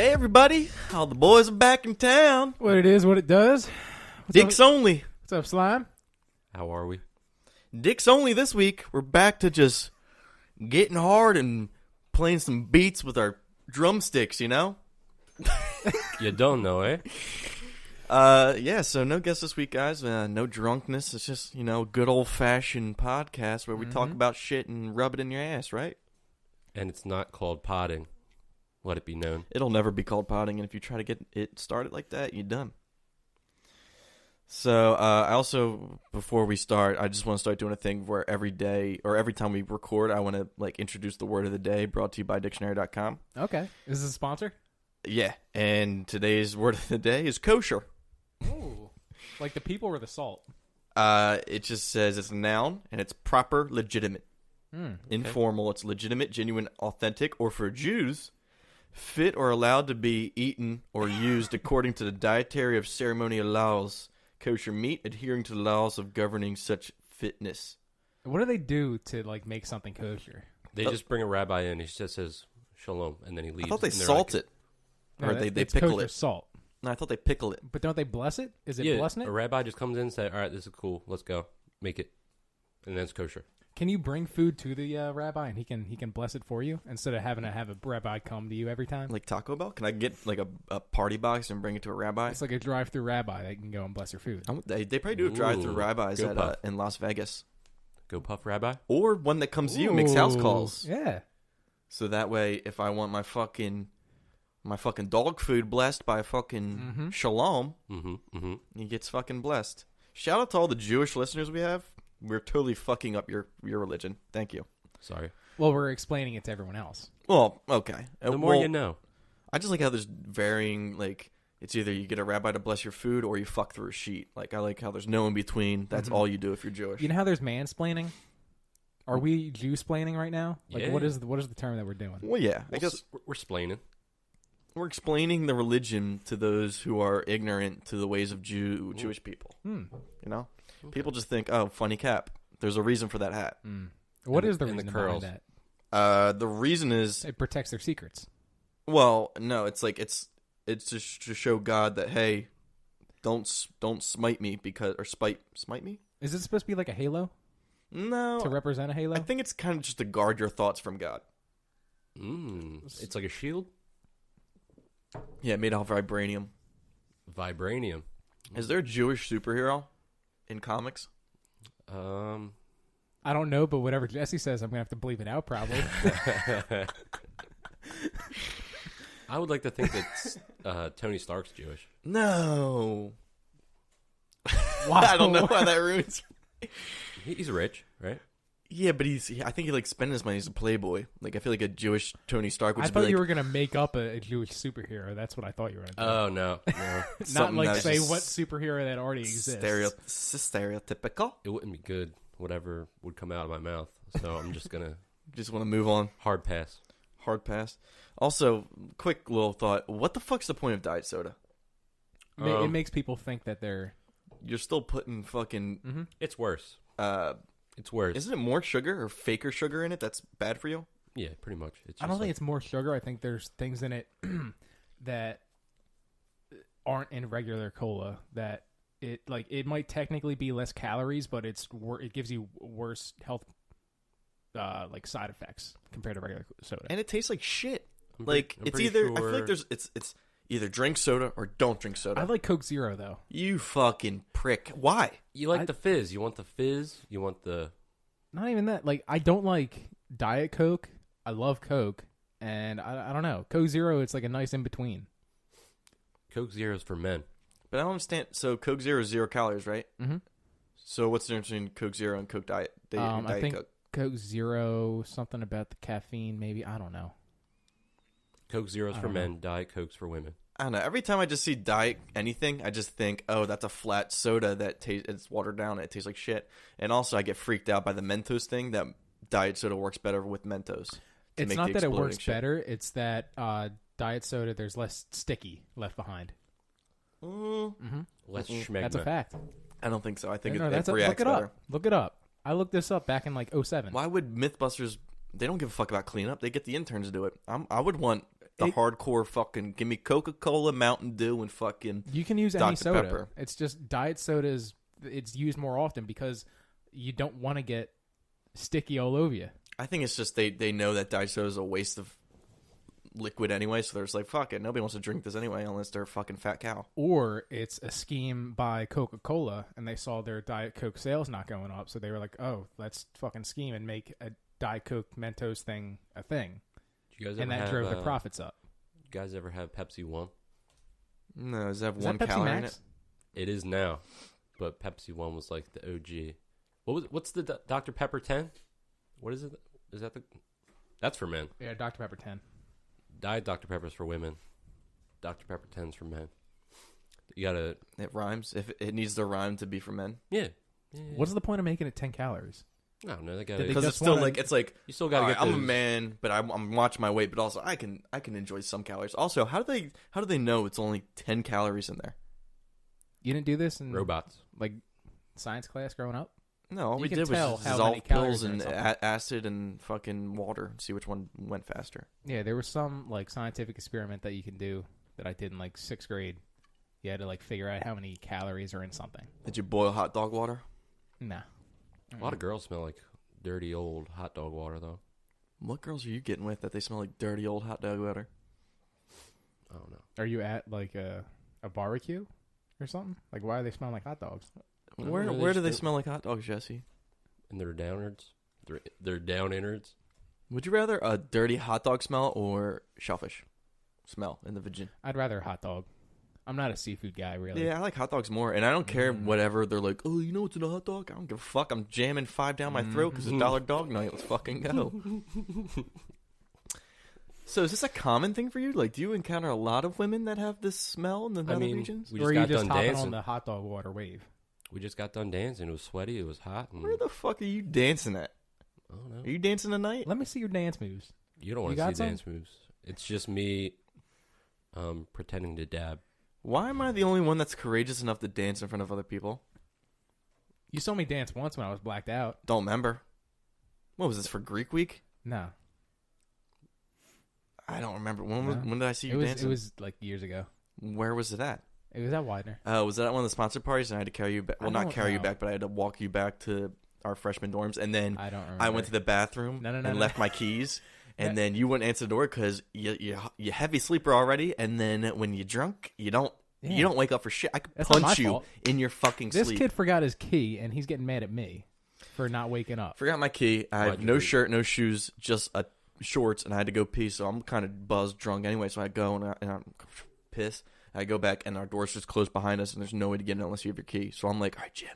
Hey everybody, all the boys are back in town. What it is, what it does. Dicks only. What's up, Slime? How are we? Dicks only this week. We're back to just getting hard and playing some beats with our drumsticks, you know? You don't know, eh? Yeah, so no guests this week, guys. No drunkenness. It's just, good old-fashioned podcast where we talk about shit and rub it in your ass, right? And it's not called potting. Let it be known. It'll never be called potting, and if you try to get it started like that, you're done. So, I also, before we start, I just want to start doing a thing where every day, or every time we record, I want to, introduce the word of the day, brought to you by dictionary.com. Okay. Is this a sponsor? Yeah, and today's word of the day is kosher. Ooh. Like the people or the salt? It just says it's a noun, and it's proper, legitimate. Okay. Informal, it's legitimate, genuine, authentic, or for Jews, fit or allowed to be eaten or used according to the dietary of ceremonial laws. Kosher meat adhering to the laws of governing such fitness. What do they do to make something kosher? They just bring a rabbi in. He just says shalom, and then he leaves. I thought they and they're salt like, it. Or No, they it's pickle kosher it. Salt. No, I thought they pickle it. But don't they bless it? Is it Yeah, blessing it? a rabbi just comes in and says, all right, this is cool. Let's go. Make it. And then it's kosher. Can you bring food to the rabbi and he can bless it for you instead of having to have a rabbi come to you every time? Like Taco Bell? Can I get a party box and bring it to a rabbi? It's like a drive-through rabbi that can go and bless your food. They probably do a drive-through Ooh, rabbis go Puff. in Las Vegas. Go puff rabbi. Or one that comes to you, makes house Ooh, calls. Yeah. So that way, if I want my fucking dog food blessed by fucking shalom, he gets fucking blessed. Shout out to all the Jewish listeners we have. We're totally fucking up your religion. Thank you. Sorry. Well, we're explaining it to everyone else. Well, okay. The more you know. I just like how there's varying, it's either you get a rabbi to bless your food or you fuck through a sheet. I like how there's no in between. That's all you do if you're Jewish. You know how there's mansplaining? Are we Jew-splaining right now? Yeah. What is the term that we're doing? Well, yeah. I guess We're splaining. we're explaining the religion to those who are ignorant to the ways of Jewish people. You know? Okay. People just think, oh, funny cap. There's a reason for that hat. What And is the the reason curls. behind that? The reason is, It protects their secrets. well, no, it's just to show God that, hey, don't smite me smite me? Is it supposed to be like a halo No. to represent a halo? I think it's kind of just to guard your thoughts from God. It's like a shield. Yeah, made out of vibranium. Vibranium. Is there a Jewish superhero in comics? I don't know, but whatever Jesse says, I'm going to have to believe it out probably. I would like to think that Tony Stark's Jewish. No. Wow. I don't know why that ruins. He's rich, right? Yeah, but I think he spending his money as a playboy. I feel like a Jewish Tony Stark would I just thought be you were going to make up a Jewish superhero. That's what I thought you were going to do. Oh, no. Not something that's say just what superhero that already exists. stereotypical. It wouldn't be good, whatever would come out of my mouth. So I'm just going to Just want to move on. hard pass. Hard pass. Also, quick little thought. What the fuck's the point of diet soda? It makes people think that they're... You're still putting fucking... It's worse. It's worse. Isn't it more sugar or faker sugar in it that's bad for you? Yeah, pretty much. It's I don't think it's more sugar. I think there's things in it that aren't in regular cola that it might technically be less calories, but it gives you worse health side effects compared to regular soda. And it tastes like shit. I'm it's pretty either sure... I feel like it's either drink soda or don't drink soda. I like Coke Zero though. You fucking prick. Why? You like the fizz. You want the fizz. You want the... Not even that. I don't like Diet Coke. I love Coke, and I don't know. Coke Zero, it's like a nice in between. Coke Zero's for men. But I don't understand. So Coke Zero is 0 calories, right? Mm-hmm. So what's the difference between Coke Zero and Coke Diet? I think Coke. Coke Zero, something about the caffeine, maybe. I don't know. Coke Zero's for men. Diet Coke's for women. I don't know. Every time I just see Diet anything, I just think, oh, that's a flat soda that it's watered down and it tastes like shit. And also, I get freaked out by the Mentos thing that Diet soda works better with Mentos. It's not that it works better. It's that Diet soda, there's less sticky left behind. Less schmegma. That's a fact. I don't think so. I think No, it reacts look it better. up. Look it up. I looked this up back in 2007. Why would Mythbusters? They don't give a fuck about cleanup. They get the interns to do it. I would want the hardcore fucking give me Coca-Cola, Mountain Dew, and fucking you can use Dr. any soda. Pepper. It's just diet sodas. It's used more often because you don't want to get sticky all over you. I think it's just they know that diet soda is a waste of liquid anyway, so they're just like, fuck it, nobody wants to drink this anyway unless they're a fucking fat cow. Or it's a scheme by Coca-Cola, and they saw their Diet Coke sales not going up, so they were like, oh, let's fucking scheme and make a Diet Coke Mentos thing a thing. And that drove the profits up. You guys ever have Pepsi One? No, does it have Is one that Pepsi calorie Max? It is now, but Pepsi One was like the OG. What's the Dr. Pepper 10? What is it? Is that that's for men. Yeah, Dr. Pepper 10. Diet Dr. Pepper's for women. Dr. Pepper 10's for men. You gotta... It rhymes. If it needs to rhyme to be for men. Yeah. What's the point of making it 10 calories? I don't know. They gotta... Because it's still like... It's like... You still gotta get I'm those... a man, but I'm watching my weight, but also I can enjoy some calories. Also, how do they know it's only 10 calories in there? You didn't do this in... Robots. Like, science class growing up? No, all You we can did was tell just how many dissolve calories pills are in and something. acid and fucking water and see which one went faster. Yeah, there was some, like, scientific experiment that you can do that I did in, like, 6th grade. You had to, like, figure out how many calories are in something. Did you boil hot dog water? Nah. A lot of girls smell like dirty old hot dog water, though. What girls are you getting with that they smell like dirty old hot dog water? I don't know. Are you at, like, a barbecue or something? Like, why are they smelling like hot dogs? Where do they smell like hot dogs, Jesse? And their downwards? Their down innards? Would you rather a dirty hot dog smell or shellfish smell in the vagina? I'd rather a hot dog. I'm not a seafood guy, really. Yeah, I like hot dogs more, and I don't care whatever they're like. Oh, you know what's in a hot dog? I don't give a fuck. I'm jamming 5 down my throat because it's $1 dog night. Let's fucking go. So is this a common thing for you? Like, do you encounter a lot of women that have this smell in the nether regions? We Or are just you got just done hopping dancing. on the hot dog water wave? We just got done dancing. It was sweaty. It was hot. And Where the fuck are you dancing at? I don't know. Are you dancing tonight? Let me see your dance moves. You don't want You to got see some? dance moves. It's just me pretending to dab. Why am I the only one that's courageous enough to dance in front of other people? You saw me dance once when I was blacked out. Don't remember. What was this for Greek week? No. I don't remember. When did I see you dancing? It was like years ago. Where was it at? It was at Widener. Was that at one of the sponsor parties? And I had to carry you back. Well, not carry you back, but I had to walk you back to our freshman dorms. And then I don't remember. I went to the bathroom and left my keys. And then you wouldn't answer the door because you heavy sleeper already. And then when you're drunk, you don't wake up for shit. I could punch you in your fucking sleep. This kid forgot his key, and he's getting mad at me for not waking up. Forgot my key. I have no shirt, no shoes, just shorts, and I had to go pee. So I'm kind of buzzed, drunk anyway. So I go and I'm pissed. I go back, and our door's just closed behind us, and there's no way to get in unless you have your key. So I'm like, all right, Jim.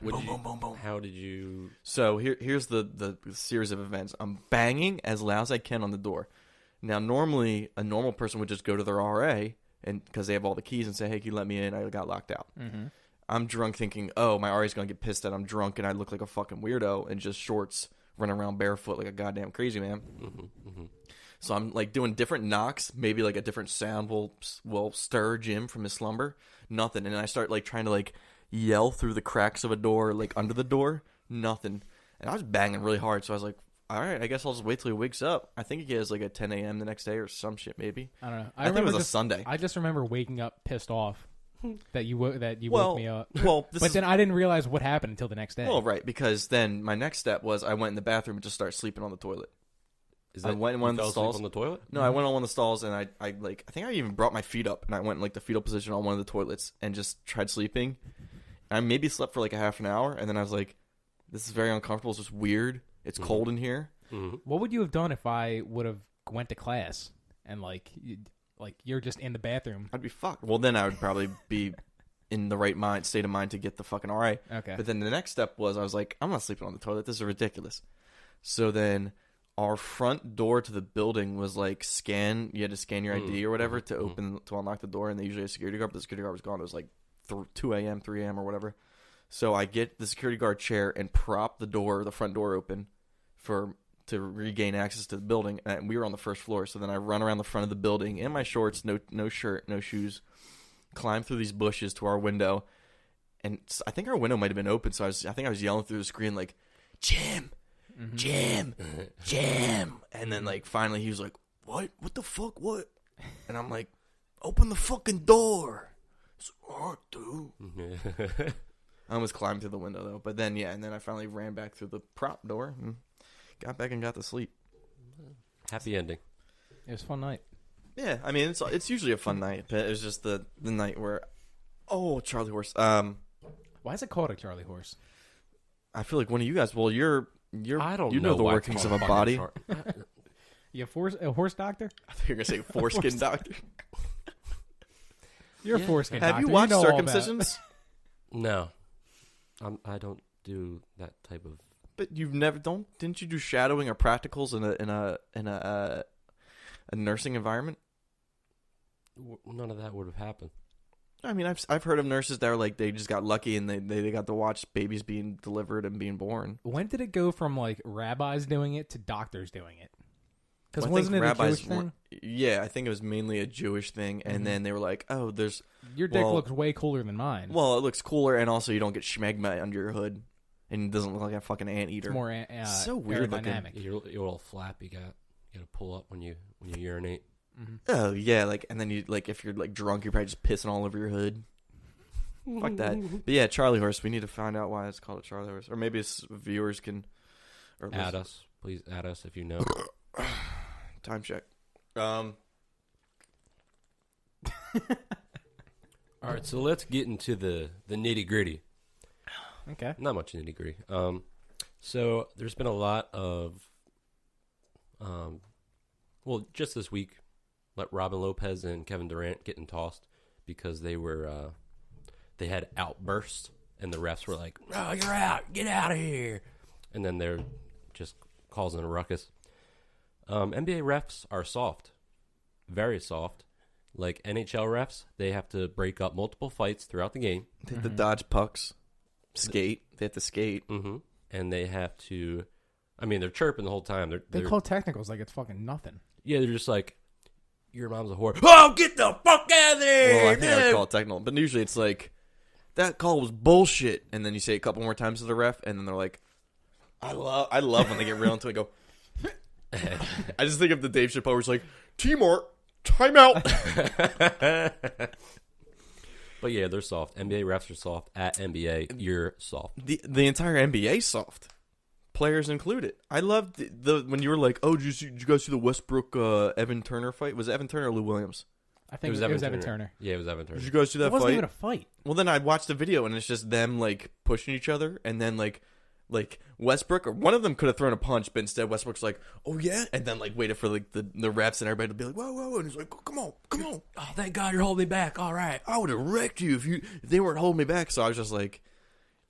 Boom. How did you... So here's the series of events. I'm banging as loud as I can on the door. Now, normally, a normal person would just go to their RA, and because they have all the keys, and say, hey, can you let me in? I got locked out. Mm-hmm. I'm drunk thinking, oh, my RA's going to get pissed that I'm drunk, and I look like a fucking weirdo in just shorts, running around barefoot like a goddamn crazy man. Mm-hmm. So I'm like doing different knocks. Maybe like a different sound will stir Jim from his slumber. Nothing. And I start like trying to like yell through the cracks of a door, like under the door. Nothing. And I was banging really hard. So I was like, all right, I guess I'll just wait till he wakes up. I think he gets like at 10 a.m. the next day or some shit maybe. I don't know. I think it was a Sunday. I just remember waking up pissed off that you woke me up. Well, then I didn't realize what happened until the next day. Well, right, because then my next step was I went in the bathroom and just started sleeping on the toilet. I went in one of the stalls on the toilet? No, I went on one of the stalls and I think I even brought my feet up and I went in like the fetal position on one of the toilets and just tried sleeping. And I maybe slept for like a half an hour and then I was like, this is very uncomfortable. It's just weird. It's cold in here. Mm-hmm. What would you have done if I would have went to class and like you're just in the bathroom? I'd be fucked. Well, then I would probably be in the right state of mind to get the fucking RA. Okay. But then the next step was I was like, I'm not sleeping on the toilet. This is ridiculous. So then our front door to the building was like you had to scan your ID or whatever to unlock the door, and they usually had a security guard, but the security guard was gone. It was like 2 a.m., 3 a.m. or whatever. So I get the security guard chair and prop the front door open to regain access to the building, and we were on the first floor. So then I run around the front of the building in my shorts, no shirt, no shoes, climb through these bushes to our window, and I think our window might have been open, so I think I was yelling through the screen like, Jim, and then like finally he was like, what? What the fuck? What? And I'm like, open the fucking door. It's hard, dude. I almost climbed through the window, though. But then, and then I finally ran back through the prop door and got back and got to sleep. Happy ending. It was a fun night. Yeah, I mean, it's usually a fun night, but it was just the night where, Charlie Horse. Why is it called a Charlie Horse? I feel like one of you guys, you're I don't you know the workings of a body. You a horse doctor? I thought you were going to say foreskin doctor. You're a foreskin doctor. Have you watched Circumcisions? No. I don't do that type of... But you've never didn't you do shadowing or practicals in a nursing environment? None of that would have happened. I mean, I've heard of nurses that are like they just got lucky and they got to watch babies being delivered and being born. When did it go from like rabbis doing it to doctors doing it? Because Well, wasn't it a Jewish thing? Yeah, I think it was mainly a Jewish thing, and then they were like, "Oh, your dick looks way cooler than mine." Well, it looks cooler, and also you don't get schmegma under your hood, and it doesn't look like a fucking anteater. It's more so weird aerodynamic. Your little flap you got to pull up when you urinate. Mm-hmm. Oh yeah, and then you if you're drunk, you're probably just pissing all over your hood. Fuck that. But yeah, Charlie Horse. We need to find out why it's called a Charlie Horse, or maybe viewers can add us. Please add us if you know. Time check. All right, so let's get into the nitty gritty. Okay. Not much nitty gritty. So there's been a lot of, just this week, Robin Lopez and Kevin Durant getting tossed because they had outbursts, and the refs were like, "Oh, you're out! Get out of here!" And then they're just causing a ruckus. NBA refs are soft, very soft. Like NHL refs, they have to break up multiple fights throughout the game. They have to dodge pucks, skate. They have to skate. Mm-hmm. And they have to, they're chirping the whole time. They call technicals like it's fucking nothing. Yeah, they're just like, your mom's a whore. Oh, get the fuck out of there! Well, I think I would call it technical. But usually it's like, that call was bullshit. And then you say it a couple more times to the ref, and then they're like, I love when they get real into it and go, I just think of the Dave Chappelle where it's like, Timor, timeout. But yeah, they're soft. NBA refs are soft. At NBA, you're soft. The entire NBA soft, players included. I loved the when you were like, oh, did you guys see the Westbrook Evan Turner fight? Was it Evan Turner or Lou Williams? I think it was Evan Turner. Yeah, it was Evan Turner. Did you guys see that fight? It wasn't even a fight. Well, then I watched the video and it's just them pushing each other, and then like Westbrook or one of them could have thrown a punch, but instead Westbrook's like, oh yeah, and then waited for the refs and everybody to be like, whoa, and he's like, oh, come on. Oh, thank God you're holding me back. All right, I would have wrecked you if they weren't holding me back. So I was just like,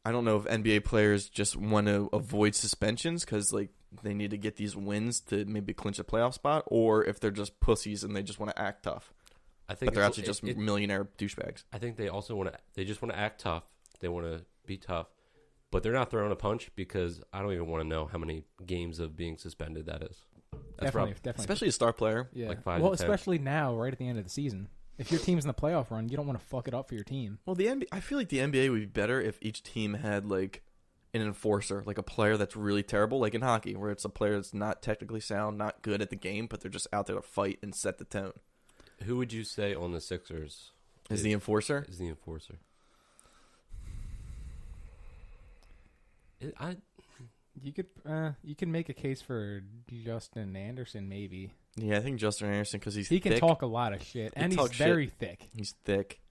I don't know if NBA players just want to avoid suspensions because they need to get these wins to maybe clinch a playoff spot, or if they're just pussies and they just want to act tough. I think they're actually just millionaire douchebags. I think they also they just want to act tough. They want to be tough. But they're not throwing a punch because I don't even want to know how many games of being suspended that is. Definitely. Especially a star player. Yeah. 5 to 10. Well, especially now, right at the end of the season. If your team's in the playoff run, you don't want to fuck it up for your team. Well, I feel like the NBA would be better if each team had an enforcer, a player that's really terrible, like in hockey, where it's a player that's not technically sound, not good at the game, but they're just out there to fight and set the tone. Who would you say on the Sixers is the enforcer? Is the enforcer? You could make a case for Justin Anderson, maybe. Yeah, I think Justin Anderson because he can talk a lot of shit, and he's very thick. He's thick.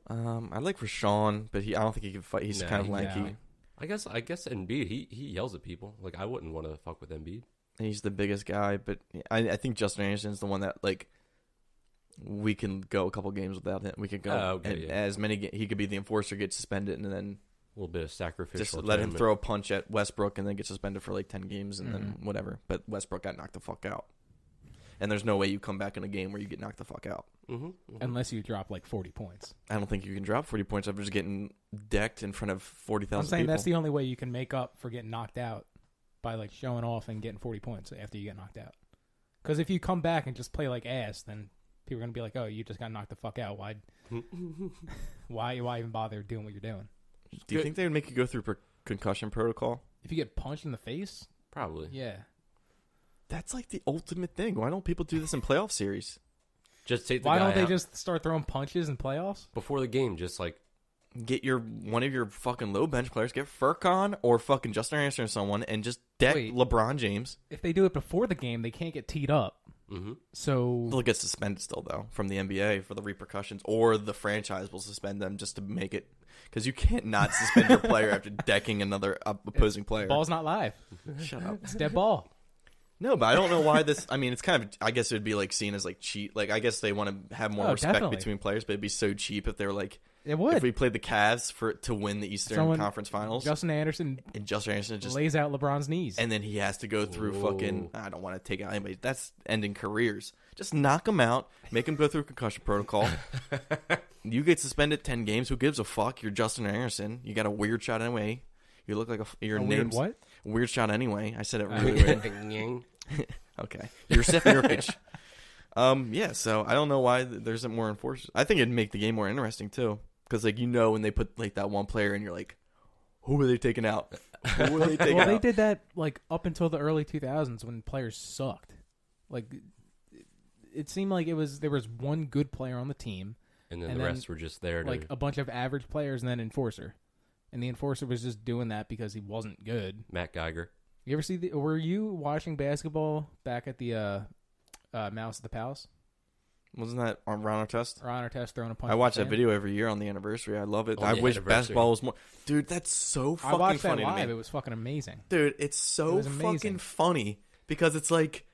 I like Rashawn, but I don't think he can fight. He's kind of lanky. No. I guess Embiid. He yells at people. I wouldn't want to fuck with Embiid. He's the biggest guy, but I think Justin Anderson is the one that we can go a couple games without him. We could go as many. He could be the enforcer, get suspended, and then. A little bit of sacrificial. Just let him throw a punch at Westbrook and then get suspended for 10 games and then whatever. But Westbrook got knocked the fuck out. And there's no way you come back in a game where you get knocked the fuck out. Mm-hmm, mm-hmm. Unless you drop 40 points. I don't think you can drop 40 points after just getting decked in front of 40,000 people. I'm saying that's the only way you can make up for getting knocked out by showing off and getting 40 points after you get knocked out. Because if you come back and just play like ass, then people are going to be like, oh, you just got knocked the fuck out. Why even bother doing what you're doing? Do you think they would make you go through concussion protocol? If you get punched in the face? Probably. Yeah. That's like the ultimate thing. Why don't people do this in playoff series? Just take the Why guy don't they out just start throwing punches in playoffs? before the game, just like Get one of your fucking low bench players, get Furkan or fucking Justin Anderson or someone, and just deck LeBron James. If they do it before the game, they can't get teed up. mm-hmm. So They'll get suspended still, though, from the NBA for the repercussions, or the franchise will suspend them just to make it. Because you can't not suspend your player after decking another opposing player. Ball's not live. Shut up. It's dead ball. No, but I don't know why this. I mean, it's kind of. I guess it would be like seen as like cheat. Like I guess they want to have more respect definitely. between players, but it'd be so cheap if they were like. It would. If we played the Cavs to win the Eastern Conference Finals, Justin Anderson just lays out LeBron's knees, and then he has to go through fucking. I don't want to take out anybody. That's ending careers. Just knock him out. Make him go through concussion protocol. You get suspended 10 games. Who gives a fuck? You're Justin Anderson. You got a weird shot anyway. You look like your name's what? Weird shot anyway. I said it really weird. Okay, you're Seth Nurkic. Yeah. So I don't know why there isn't more enforcers. I think it'd make the game more interesting too, because like when they put like that one player and you're like, who are they taking out? Who are they taking out? They did that like up until the early 2000s when players sucked. Like it seemed like there was one good player on the team, and then the rest were just there, like a bunch of average players, and then enforcer. And the enforcer was just doing that because he wasn't good. Matt Geiger. You ever see? Were you watching basketball back at the Mouse at the Palace? Wasn't that on Ron Artest? Ron Artest throwing a punch. I watch that video every year on the anniversary. I love it. I wish basketball was more. Dude, that's so fucking funny. I watched that live. To me. It was fucking amazing. Dude, it's so fucking funny because it's like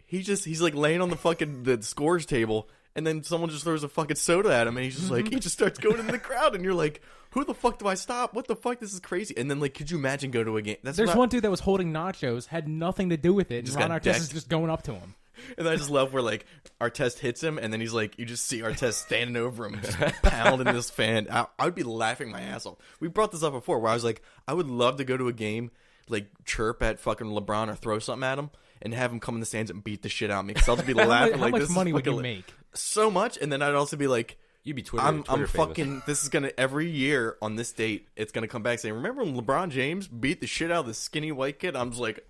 he's like laying on the scores table, and then someone just throws a fucking soda at him, and he's just like he just starts going into the crowd, and you're like, who the fuck do I stop? What the fuck? This is crazy. And then like, could you imagine go to a game? There's one dude that was holding nachos, had nothing to do with it, and Ron Artest is just going up to him. And I just love where like Artest hits him, and then he's like, you just see Artest standing over him, just pounding this fan. I would be laughing my ass off. We brought this up before, where I was like, I would love to go to a game, like chirp at fucking LeBron or throw something at him, and have him come in the stands and beat the shit out of me. Because I'll just be laughing. How like, much this money would you make? So much, and then I'd also be like, you'd be Twitter. I'm Twitter fucking. This is gonna every year on this date. It's gonna come back saying, remember when LeBron James beat the shit out of the skinny white kid? I'm just like,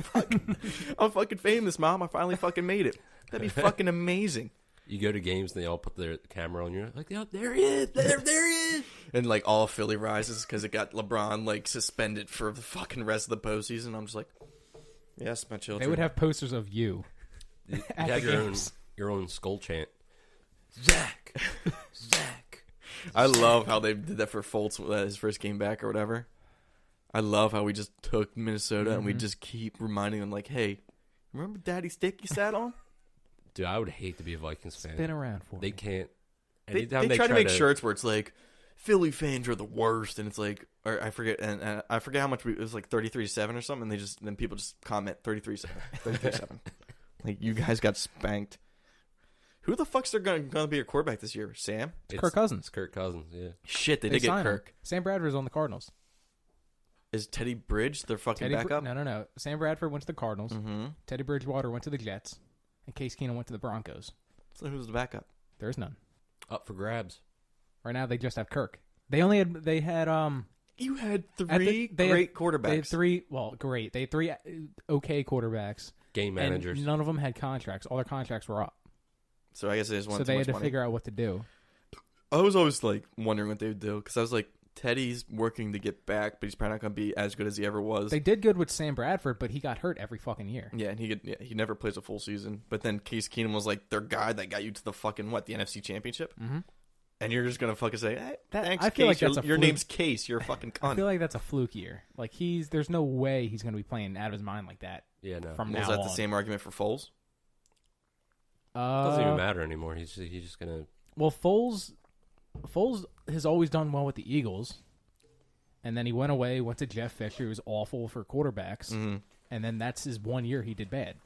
fuck, I'm fucking famous, mom. I finally fucking made it. That'd be fucking amazing. You go to games and they all put their camera on you. Like, oh, there he is. There he is. And like all Philly rises because it got LeBron like suspended for the fucking rest of the postseason. I'm just like, yes, my children. They would have posters of you. You have your own skull chant. Zach. I love how they did that for Fultz his first game back or whatever. I love how we just took Minnesota and we just keep reminding them like, hey, remember Daddy's stick you sat on? Dude, I would hate to be a Vikings fan. It's been around for They me. can't. They try to make shirts where it's like, Philly fans are the worst, and it's like, or I forget, and I forget how much it was like 33-7 or something. And then people just comment 33-7, 33-7. Like, you guys got spanked. Who the fuck's going to be your quarterback this year? Sam? It's Kirk Cousins. It's Kirk Cousins, yeah. Shit, they did get Kirk. Sam Bradford's on the Cardinals. Is Teddy Bridge their fucking backup? No. Sam Bradford went to the Cardinals. Mm-hmm. Teddy Bridgewater went to the Jets. And Case Keenum went to the Broncos. So who's the backup? There's none. Up for grabs. Right now, they just have Kirk. They had You had three great quarterbacks. They had three, great. They had three okay quarterbacks. Game managers. And none of them had contracts. All their contracts were up. So I guess they just wanted So they had to money. figure out what to do. I was always like wondering what they would do because I was like, Teddy's working to get back, but he's probably not going to be as good as he ever was. They did good with Sam Bradford, but he got hurt every fucking year. Yeah, and he never plays a full season. But then Case Keenum was like their guy that got you to the fucking the NFC Championship. Mm-hmm. And you're just gonna fucking say, hey, thanks, I feel Case. like Your name's Case. You're a fucking cunt. I feel like that's a fluke year. Like there's no way he's going to be playing out of his mind like that. Yeah, no. From now Was that on. the same argument for Foles? Doesn't even matter anymore. He's just gonna. Well, Foles has always done well with the Eagles, and then he went away, went to Jeff Fisher, who was awful for quarterbacks, and then that's his 1 year he did bad.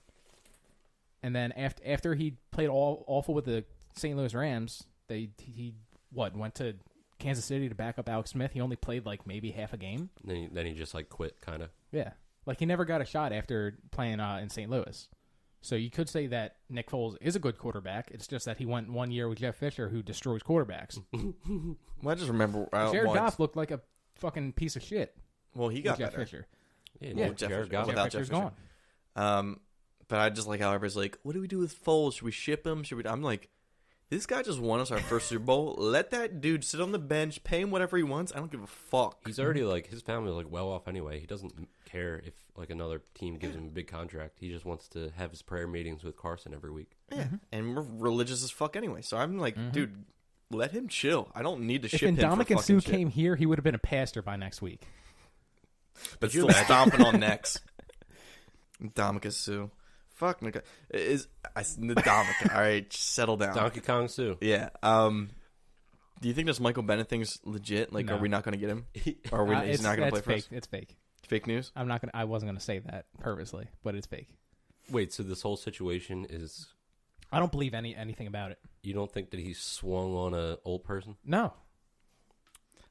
And then after he played awful with the St. Louis Rams, he went to Kansas City to back up Alex Smith. He only played like maybe half a game. Then he just like quit, kind of. Yeah, like he never got a shot after playing in St. Louis. So you could say that Nick Foles is a good quarterback. It's just that he went 1 year with Jeff Fisher, who destroys quarterbacks. Well, I just remember Jared Goff looked like a fucking piece of shit. Well, he got Jeff better. Fisher. Yeah, Jared Goff. Without Jeff Fisher's Jeff Fisher. gone. But I just like how everybody's like, what do we do with Foles? Should we ship him? I'm like, this guy just won us our first Super Bowl. Let that dude sit on the bench, pay him whatever he wants. I don't give a fuck. He's already like, his family is like well off anyway. He doesn't care if like another team gives him a big contract. He just wants to have his prayer meetings with Carson every week. Yeah, and we're religious as fuck anyway. So I'm like, dude, let him chill. I don't need to ship him for If fucking Ndamukong Suh shit. came here, he would have been a pastor by next week. But still stomping on necks. Ndamukong Suh. Fuck, Ndamukong. All right, settle down. Donkey Kong Sue. Yeah. Do you think this Michael Bennett thing's legit? Like, No. Are we not going to get him? Or he's not going to play for us? It's fake. Fake news? I wasn't gonna say that purposely, but it's fake. Wait, so this whole situation is... I don't believe anything about it. You don't think that he swung on an old person? No.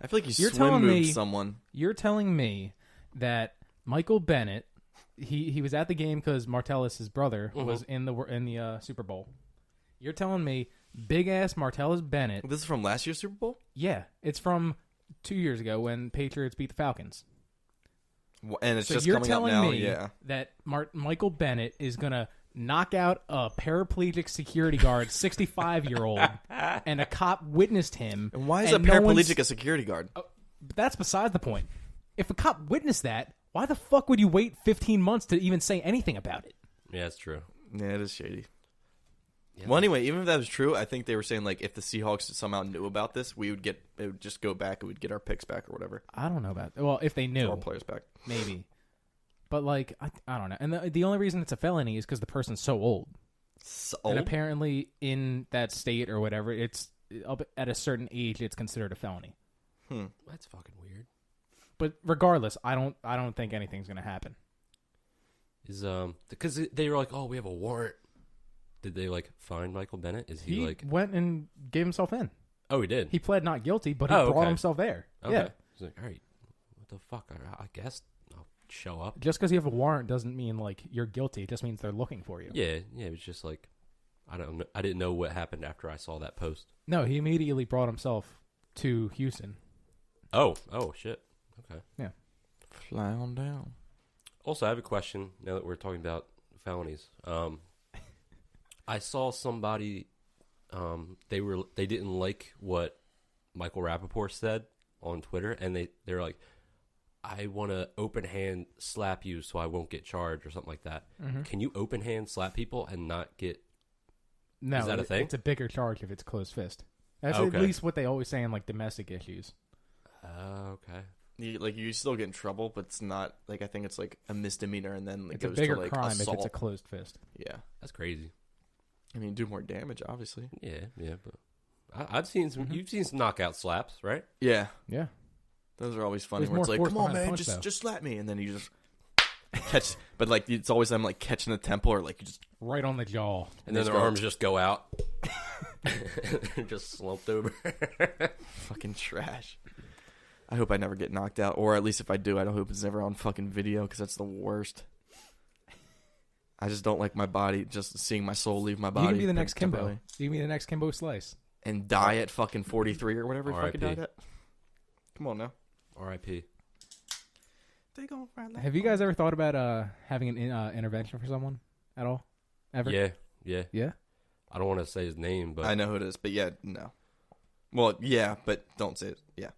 I feel like You're swim telling moved me- someone. You're telling me that Michael Bennett, he was at the game because Martellus, his brother, was in the Super Bowl. You're telling me big ass Martellus Bennett? This is from last year's Super Bowl? Yeah, it's from 2 years ago when Patriots beat the Falcons. And it's So just you're coming up telling now. me Yeah. that Michael Bennett is gonna knock out a paraplegic security guard, 65-year-old, and a cop witnessed him. And why is and a no one's- paraplegic a security guard? But that's beside the point. If a cop witnessed that, why the fuck would you wait 15 months to even say anything about it? Yeah, that's true. Yeah, it is shady. Yeah. Well, anyway, even if that was true, I think they were saying like if the Seahawks somehow knew about this, it would just go back and we'd get our picks back or whatever. I don't know about that. Well, if they knew, Our players back. maybe. But like, I don't know. And the only reason it's a felony is because the person's so old. So, And apparently in that state or whatever, it's up at a certain age, it's considered a felony. That's fucking weird. But regardless, I don't think anything's gonna happen. Is because they were like, oh, we have a warrant. Did they like find Michael Bennett? Is he like? went and gave himself in. Oh, he did. He pled not guilty, but he Oh, brought okay. himself there. Okay. Yeah. He's like, all right, what the fuck? I guess I'll show up. Just because you have a warrant doesn't mean like you're guilty. It just means they're looking for you. Yeah. It was just like, I don't know. I didn't know what happened after I saw that post. No, he immediately brought himself to Houston. Oh shit. Okay. Yeah. fly on down. Also, I have a question now that we're talking about felonies. I saw somebody they didn't like what Michael Rappaport said on Twitter, and they were like, I want to open hand slap you so I won't get charged or something like that. Mm-hmm. Can you open hand slap people and not get? No, Is that a thing? It's a bigger charge if it's closed fist. That's Okay. at least what they always say in like domestic issues. Okay. You still get in trouble, but it's not like I think it's like a misdemeanor, and then it It's a goes bigger to like crime assault. if it's a closed fist. Yeah, That's crazy. I mean, do more damage, obviously. Yeah, but I've seen some. You've seen some knockout slaps, right? Yeah, Yeah. those are always funny. There's Where it's more like, force come on, behind the man, punch, though. just slap me, and then you just catch. But like, it's always them like catching the temple, or like you just Right on the jaw. And then just their go- arms just go out. They're just slumped over. fucking trash. I hope I never get knocked out, or at least if I do, I don't hope it's never on fucking video because that's the worst. I just don't like my body, just seeing my soul leave my body. You can be the next Kimbo. temporarily. You can be the next Kimbo Slice. And die at fucking 43 or whatever he fucking R.I.P. died at. Come on now. R.I.P. They gonna ride like Have you guys ever thought about having an intervention for someone at all? Ever? Yeah. Yeah? I don't want to say his name, but I know who it is, but yeah, no. Well, yeah, but don't say it. Yeah.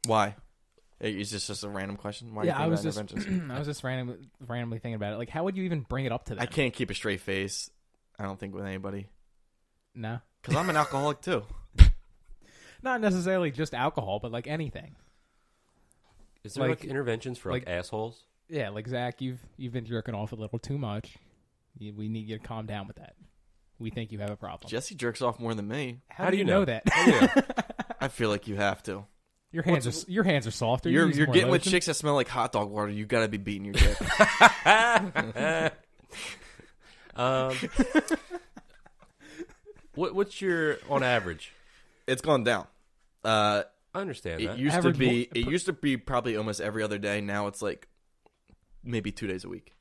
Why? Is this just a random question? Why Yeah, do I you was think just about interventions? I was just randomly thinking about it. Like, how would you even bring it up to them? I can't keep a straight face. I don't think with anybody No, because I'm an alcoholic too. not necessarily just alcohol, but like anything. is there like like- interventions for like like- assholes? Yeah, like Zach, you've been jerking off a little too much. We need you to calm down with that. We think you have a problem. Jesse jerks off more than me. How do you know that? I feel like you have to. Your hands are softer. You're using more getting with lotion. chicks that smell like hot dog water. You gotta be beating your dick. What's your on average? It's gone down. I understand that. It used to be probably almost every other day. Now it's like maybe 2 days a week,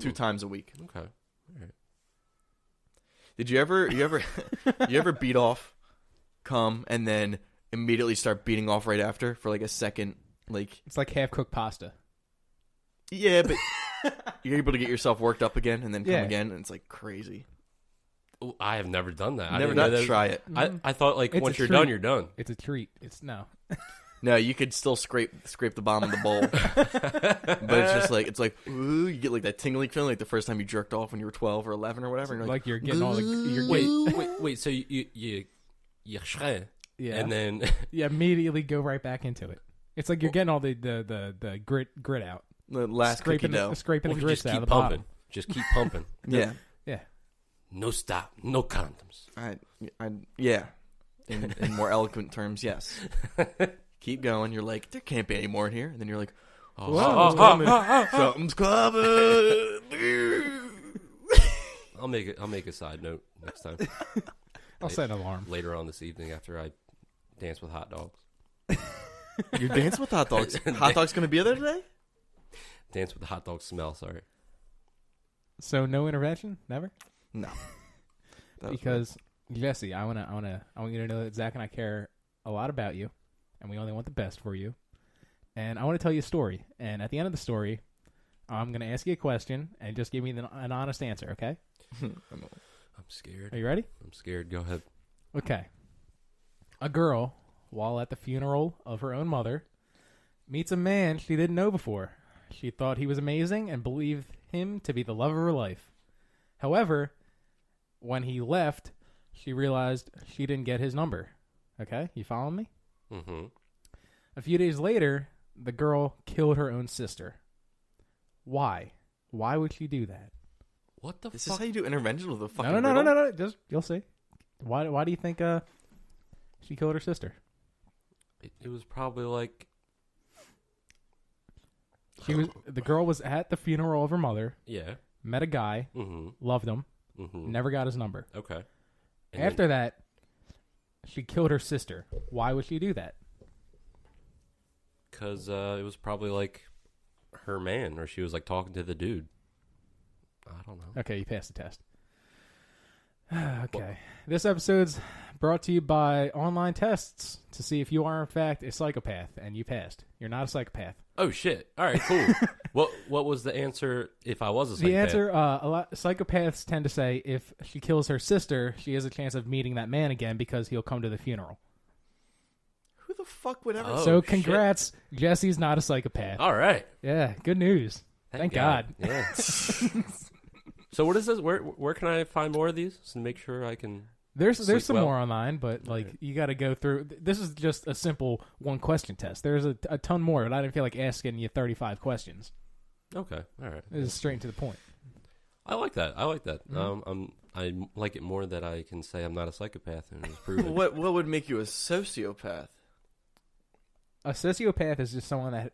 2 times a week. Okay. All right. Did you ever beat off, come, and then immediately start beating off right after for like a second? Like, It's like half cooked pasta. yeah, but You're able to get yourself worked up again and then come again, and it's like crazy. Ooh, I have never done that. Never done that. Try it. I thought like It's once a you're treat. done, you're done. It's a treat. It's no. No, you could still scrape the bottom of the bowl, but it's just like ooh, you get like that tingling feeling like the first time you jerked off when you were 12 or 11 or whatever. And Like you're getting all the. Wait. So you shred, Yeah. and then You immediately go right back into it. It's like you're getting all the grit out. the last cookie dough. Scraping the grits just out keep of the pumping. bottom. Just keep pumping. Yeah. No stop. No condoms. Yeah. In more eloquent terms, yes. Keep going. You're like, there can't be any more in here, and then you're like, something's coming. I'll make a side note next time. I'll set an alarm. Later on this evening after I dance with hot dogs. You're dancing with hot dogs. Hot dogs going to be there today? Dance with the hot dog smell. Sorry. So no intervention, never. No. Because Jesse, I want you to know that Zach and I care a lot about you, and we only want the best for you. And I want to tell you a story. And at the end of the story, I'm going to ask you a question, and just give me an honest answer. Okay? I'm scared. Are you ready? I'm scared. Go ahead. Okay. A girl, while at the funeral of her own mother, meets a man she didn't know before. She thought he was amazing and believed him to be the love of her life. However, when he left, she realized she didn't get his number. Okay? You following me? Mm-hmm. A few days later, the girl killed her own sister. Why? Why would she do that? What the This fuck? is how you do intervention with a fucking No. Just you'll see. Why do you think she killed her sister? It was probably like The girl was at the funeral of her mother, yeah. met a guy, loved him, never got his number. Okay. And After that, she killed her sister. Why would she do that? Because it was probably like her man, or she was like talking to the dude. I don't know. Okay, you passed the test. Okay. This episode's brought to you by online tests to see if you are in fact a psychopath, and you passed. You're not a psychopath. Oh shit! All right, cool. What was the answer if I was a psychopath? The answer, a lot psychopaths tend to say if she kills her sister, she has a chance of meeting that man again because he'll come to the funeral. Who the fuck would ever? So congrats, Jesse's not a psychopath. All right. Yeah, good news. Thank God. Yeah. So what is this? Where can I find more of these to make sure I can? There's some more online, but you got to go through. This is just a simple one question test. There's a ton more, but I didn't feel like asking you 35 questions. Okay, all right. This is straight to the point. I like that. I like it more that I can say I'm not a psychopath and it's proven. What would make you a sociopath? A sociopath is just someone that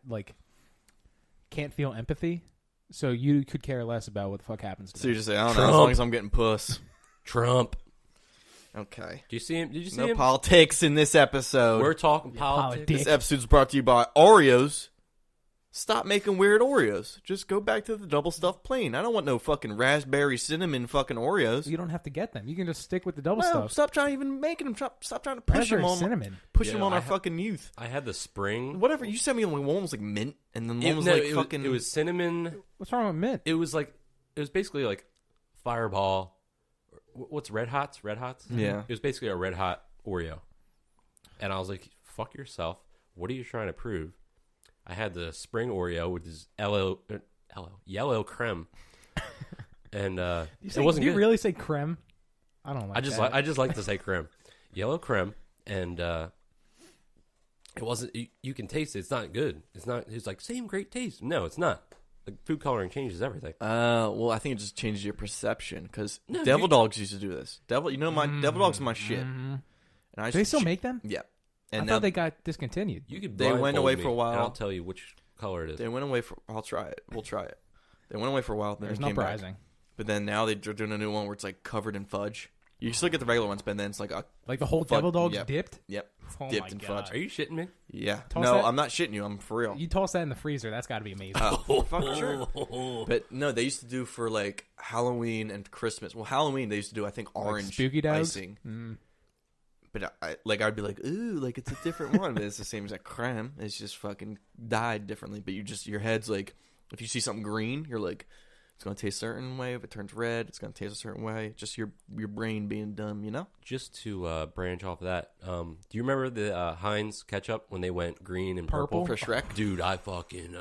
can't feel empathy, so you could care less about what the fuck happens to So them. you just say, I don't know, as long as I'm getting puss. Trump. Okay. Do you see him? Did you see No him? politics in this episode. We're talking politics. This episode's brought to you by Oreos. Stop making weird Oreos. Just go back to the double stuffed plain. I don't want no fucking raspberry cinnamon fucking Oreos. You don't have to get them. You can just stick with the double No, stuff. stop trying to even making them. Stop trying to push them on cinnamon. Push them Yeah, on our fucking youth. I had the spring. Whatever. You sent me one was like mint, and then one was fucking. It was cinnamon. What's wrong with mint? It was basically like Fireball. What's Red Hots? Red Hots? Yeah. It was basically a Red Hot Oreo. And I was like, fuck yourself. What are you trying to prove? I had the spring Oreo, which is yellow creme. And it wasn't Do you good. really say creme? I don't like that. I just like to say creme. Yellow creme. And it wasn't, you can taste it. It's not good. It's like, same great taste. No, it's not. Like, food coloring changes everything. Well, I think it just changes your perception because Devil Dogs used to do this. Devil Dogs are my shit. And I Do they still make them? Yeah. I And thought they got discontinued. You could They went blindfold away me, for a while. and I'll tell you which color it is. They went away for. I'll try it. We'll try it. They went away for a while. Then There's they no came back. prizing. But then now they're doing a new one where it's like covered in fudge. You still get the regular ones, but then it's like Like the whole Fudge- Devil Dogs yep. dipped? Yep. Oh dipped my in God. fudge. Are you shitting me? Yeah. Toss No, that- I'm not shitting you. I'm for real. You toss that in the freezer, that's got to be amazing. Oh, fuck sure. But no, they used to do for like Halloween and Christmas. Well, Halloween they used to do I think orange spooky dogs? icing. But I'd be like, ooh, like it's a different one, but it's the same as a creme. It's just fucking dyed differently. But your head's like If you see something green, you're like, it's going to taste a certain way. If it turns red, it's going to taste a certain way. Just your brain being dumb, you know? Just to branch off of that, do you remember the Heinz ketchup when they went green and purple? For Shrek? Dude, I fucking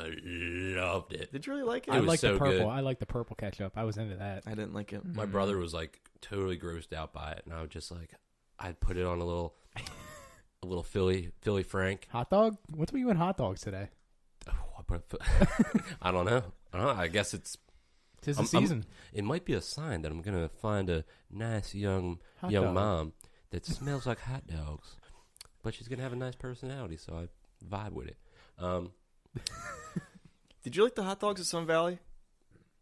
loved it. Did you really like it? I was like so the purple. good. I like the purple ketchup. I was into that. I didn't like it. My brother was like totally grossed out by it, and I was just like, I'd put it on a little Philly Frank. Hot dog? What's with you in hot dogs today? Oh, I don't know. I guess it's. 'Tis the season. It might be a sign that I'm gonna find a nice young dog. mom that smells like hot dogs, but she's gonna have a nice personality, so I vibe with it. Did you like the hot dogs at Sun Valley?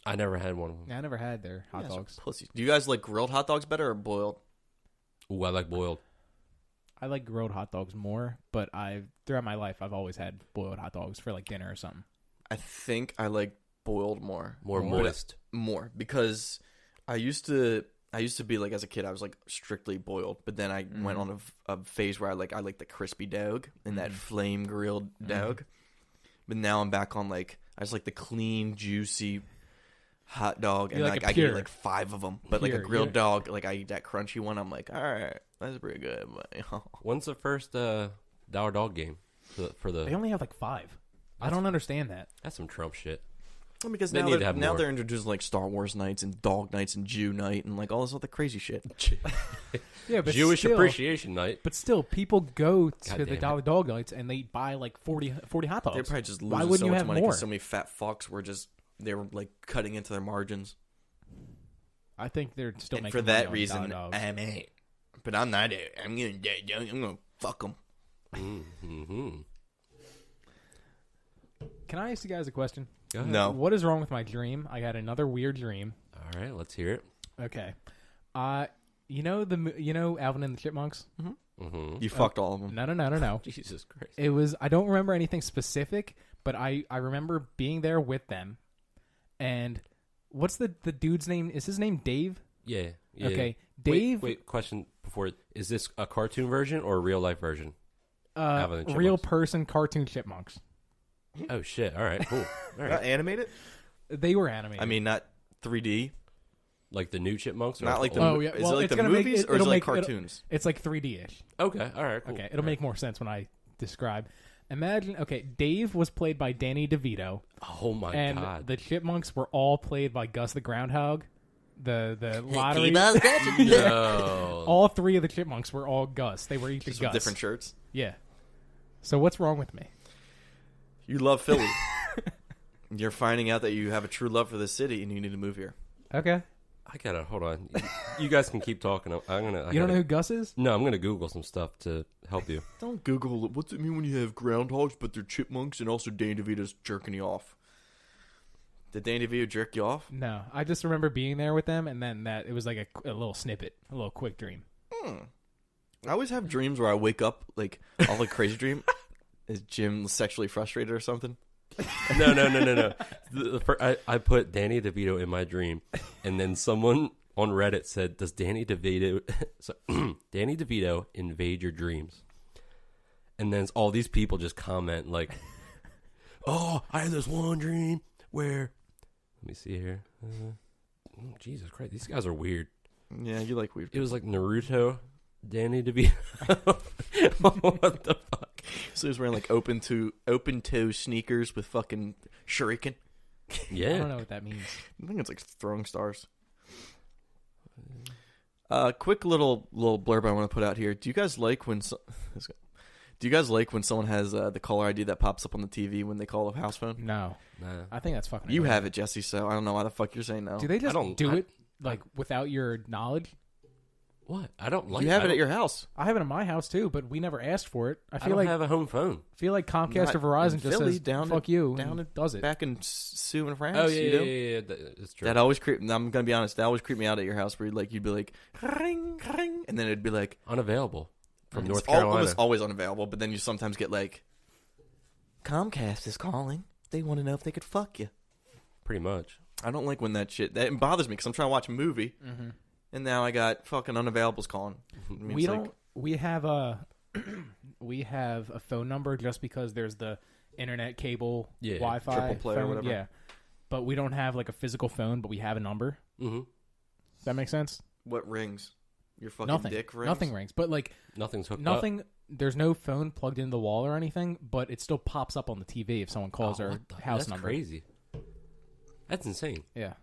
I never had one of them. Yeah, I never had their hot Yeah, dogs. pussies. Do you guys like grilled hot dogs better or boiled? Ooh, I like boiled. I like grilled hot dogs more, but throughout my life I've always had boiled hot dogs for like dinner or something. I think I like boiled more. More moist. More because I used to be like, as a kid I was like strictly boiled, but then I went on a phase where I like the crispy dog and that flame grilled dog. But now I'm back on like I just like the clean juicy hot dog, and like I get like 5 of them. But like a grilled dog, like I eat that crunchy one, I'm like, all right, that's pretty good. But, When's the first Dollar Dog game for the? They only have like 5. I don't understand that. That's some Trump shit. Well, because They need to have more. they're introducing like Star Wars nights and dog nights and Jew night and like all this other crazy shit. Yeah, but Jewish still, Appreciation Night. But still, people go to God the damn Dollar Dog nights and they buy like 40 hot dogs. They're probably just Why losing wouldn't so you much have money more? because so many fat fucks they were like cutting into their margins. I think they're still And making for money that on reason, Dollar Dogs. I'm it. But I'm not it. I'm gonna fuck them. Mm-hmm. Can I ask you guys a question? Go ahead. No. What is wrong with my dream? I got another weird dream. All right, let's hear it. Okay. You know Alvin and the Chipmunks? Mm-hmm. You fucked all of them. No. Jesus Christ. It was, I don't remember anything specific, but I remember being there with them. And what's the dude's name? Is his name Dave? Yeah. Okay. Dave. Wait, question before. Is this a cartoon version or a real life version? Alvin and Real Chipmunks. person cartoon chipmunks. Oh, shit. All right, cool. All Not right. animated? They were animated. I mean, not 3D. Like the new Chipmunks? Or Not like the. Oh, yeah. Is Well, it like it's the gonna make- movies or is it'll it like make- it'll- cartoons? It's like 3D-ish. Okay, all right, cool. Okay, it'll make more sense when I describe. Imagine, okay, Dave was played by Danny DeVito. Oh, my And God. the chipmunks were all played by Gus the Groundhog. The lottery. No. All 3 of the chipmunks were all Gus. They were each Just a with Gus. different shirts. Yeah. So what's wrong with me? You love Philly. You're finding out that you have a true love for the city and you need to move here. Okay. I gotta, hold on. You guys can keep talking. I'm gonna. You don't know who Gus is? No, I'm gonna Google some stuff to help you. Don't Google it. What's it mean when you have groundhogs but they're chipmunks and also Danny DeVito's jerking you off? Did Danny DeVito jerk you off? No. I just remember being there with them, and then that it was like a little snippet, a little quick dream. I always have dreams where I wake up, like, all like crazy dream. Is Jim sexually frustrated or something? No. I put Danny DeVito in my dream, and then someone on Reddit said, "Does Danny DeVito invade your dreams?" And then all these people just comment like, "Oh, I had this one dream where." Let me see here. Jesus Christ, these guys are weird. Yeah, you like weird. It was like Naruto, Danny DeVito. What the fuck? So he was wearing like open toe sneakers with fucking shuriken. Yeah. I don't know what that means. I think it's like throwing stars. Quick little blurb I want to put out here. Do you guys like when someone has the caller ID that pops up on the TV when they call a house phone? No. Nah. I think that's fucking You annoying. have it, Jesse, so I don't know why the fuck you're saying no. Do they just don't- do I- it like without your knowledge? What? I don't like. You have I it don't- at your house. I have it in my house too, but we never asked for it. I I feel don't like have a home phone. Comcast Not or Verizon in just Philly, says down fuck in- you down and in- does it. Back in Sue and France. Oh you do? yeah. That's true. That always I'm gonna be honest. That always creeped me out at your house, where you'd be like, ring, ring, and then it'd be like Unavailable from North it's Carolina. almost always unavailable. But then you sometimes get like, Comcast is calling. They want to know if they could fuck you. Pretty much. I don't like when that bothers me because I'm trying to watch a movie, Mm-hmm. and now I got fucking unavailables calling. I mean, We it's don't. like, We have a we have a phone number just because there's the internet cable Yeah, Wi-Fi triple play or phone. whatever. Yeah, but we don't have like a physical phone, but we have a number. Mm-hmm. Does that make sense? What rings? Your fucking Nothing. dick rings? Nothing rings. But like Nothing's hooked up. nothing. There's no phone plugged into the wall or anything, but it still pops up on the TV if someone calls our house That's number. crazy. That's insane. Yeah.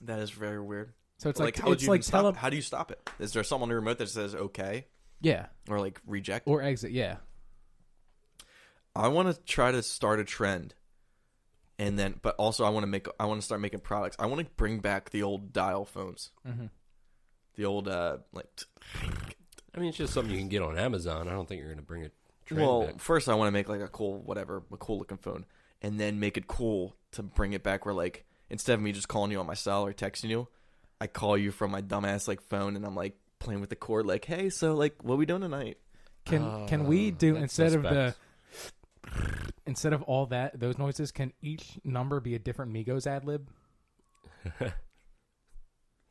That is very weird. So it's like like how would it's you like even stop? How do you stop it? Is there someone on the remote that says okay yeah, or like reject? or exit. Yeah. I want to try to start a trend, and then, but also I want to start making products. I want to bring back the old dial phones, the old I mean, it's just something you can get on Amazon. I don't think you're going to bring it. Well, back. first I want to make like a cool looking phone, and then make it cool to bring it back where like instead of me just calling you on my cell or texting you, I call you from my dumbass like phone, and I'm like playing with the cord, like, hey, so like, what are we doing tonight? Can we do instead of all those noises? Can each number be a different Migos ad lib?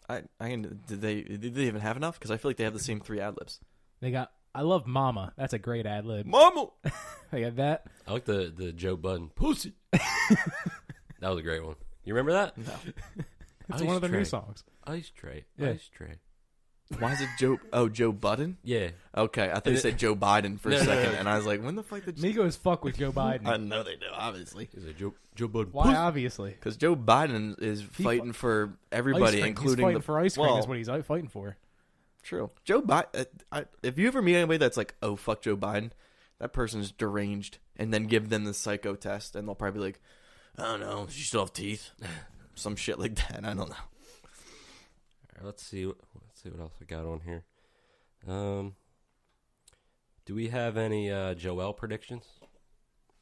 Did they even have enough? Because I feel like they have the same 3 ad libs. They got I love Mama. That's a great ad lib. Mama. They got that. I like the Joe Budden pussy. That was a great one. You remember that? No. It's one of the new songs. Ice tray. Yeah. Ice tray. Why is it Joe? Oh, Joe Budden. Yeah. Okay, I thought you said Joe Biden for a second, and I was like, when the fuck did Migos fuck with Joe Biden? I know they do, obviously. Is it Joe Budden? Why? Obviously, Because Joe Biden is fighting for everybody, including he's fighting for ice cream. Is what he's out fighting for. True. Joe Biden. If you ever meet anybody that's like, oh fuck Joe Biden, that person's deranged, and then give them the psycho test, and they'll probably be like, I don't know, does she still have teeth? Some shit like that. I don't know. All right, let's see what else I got on here. Do we have any Joel predictions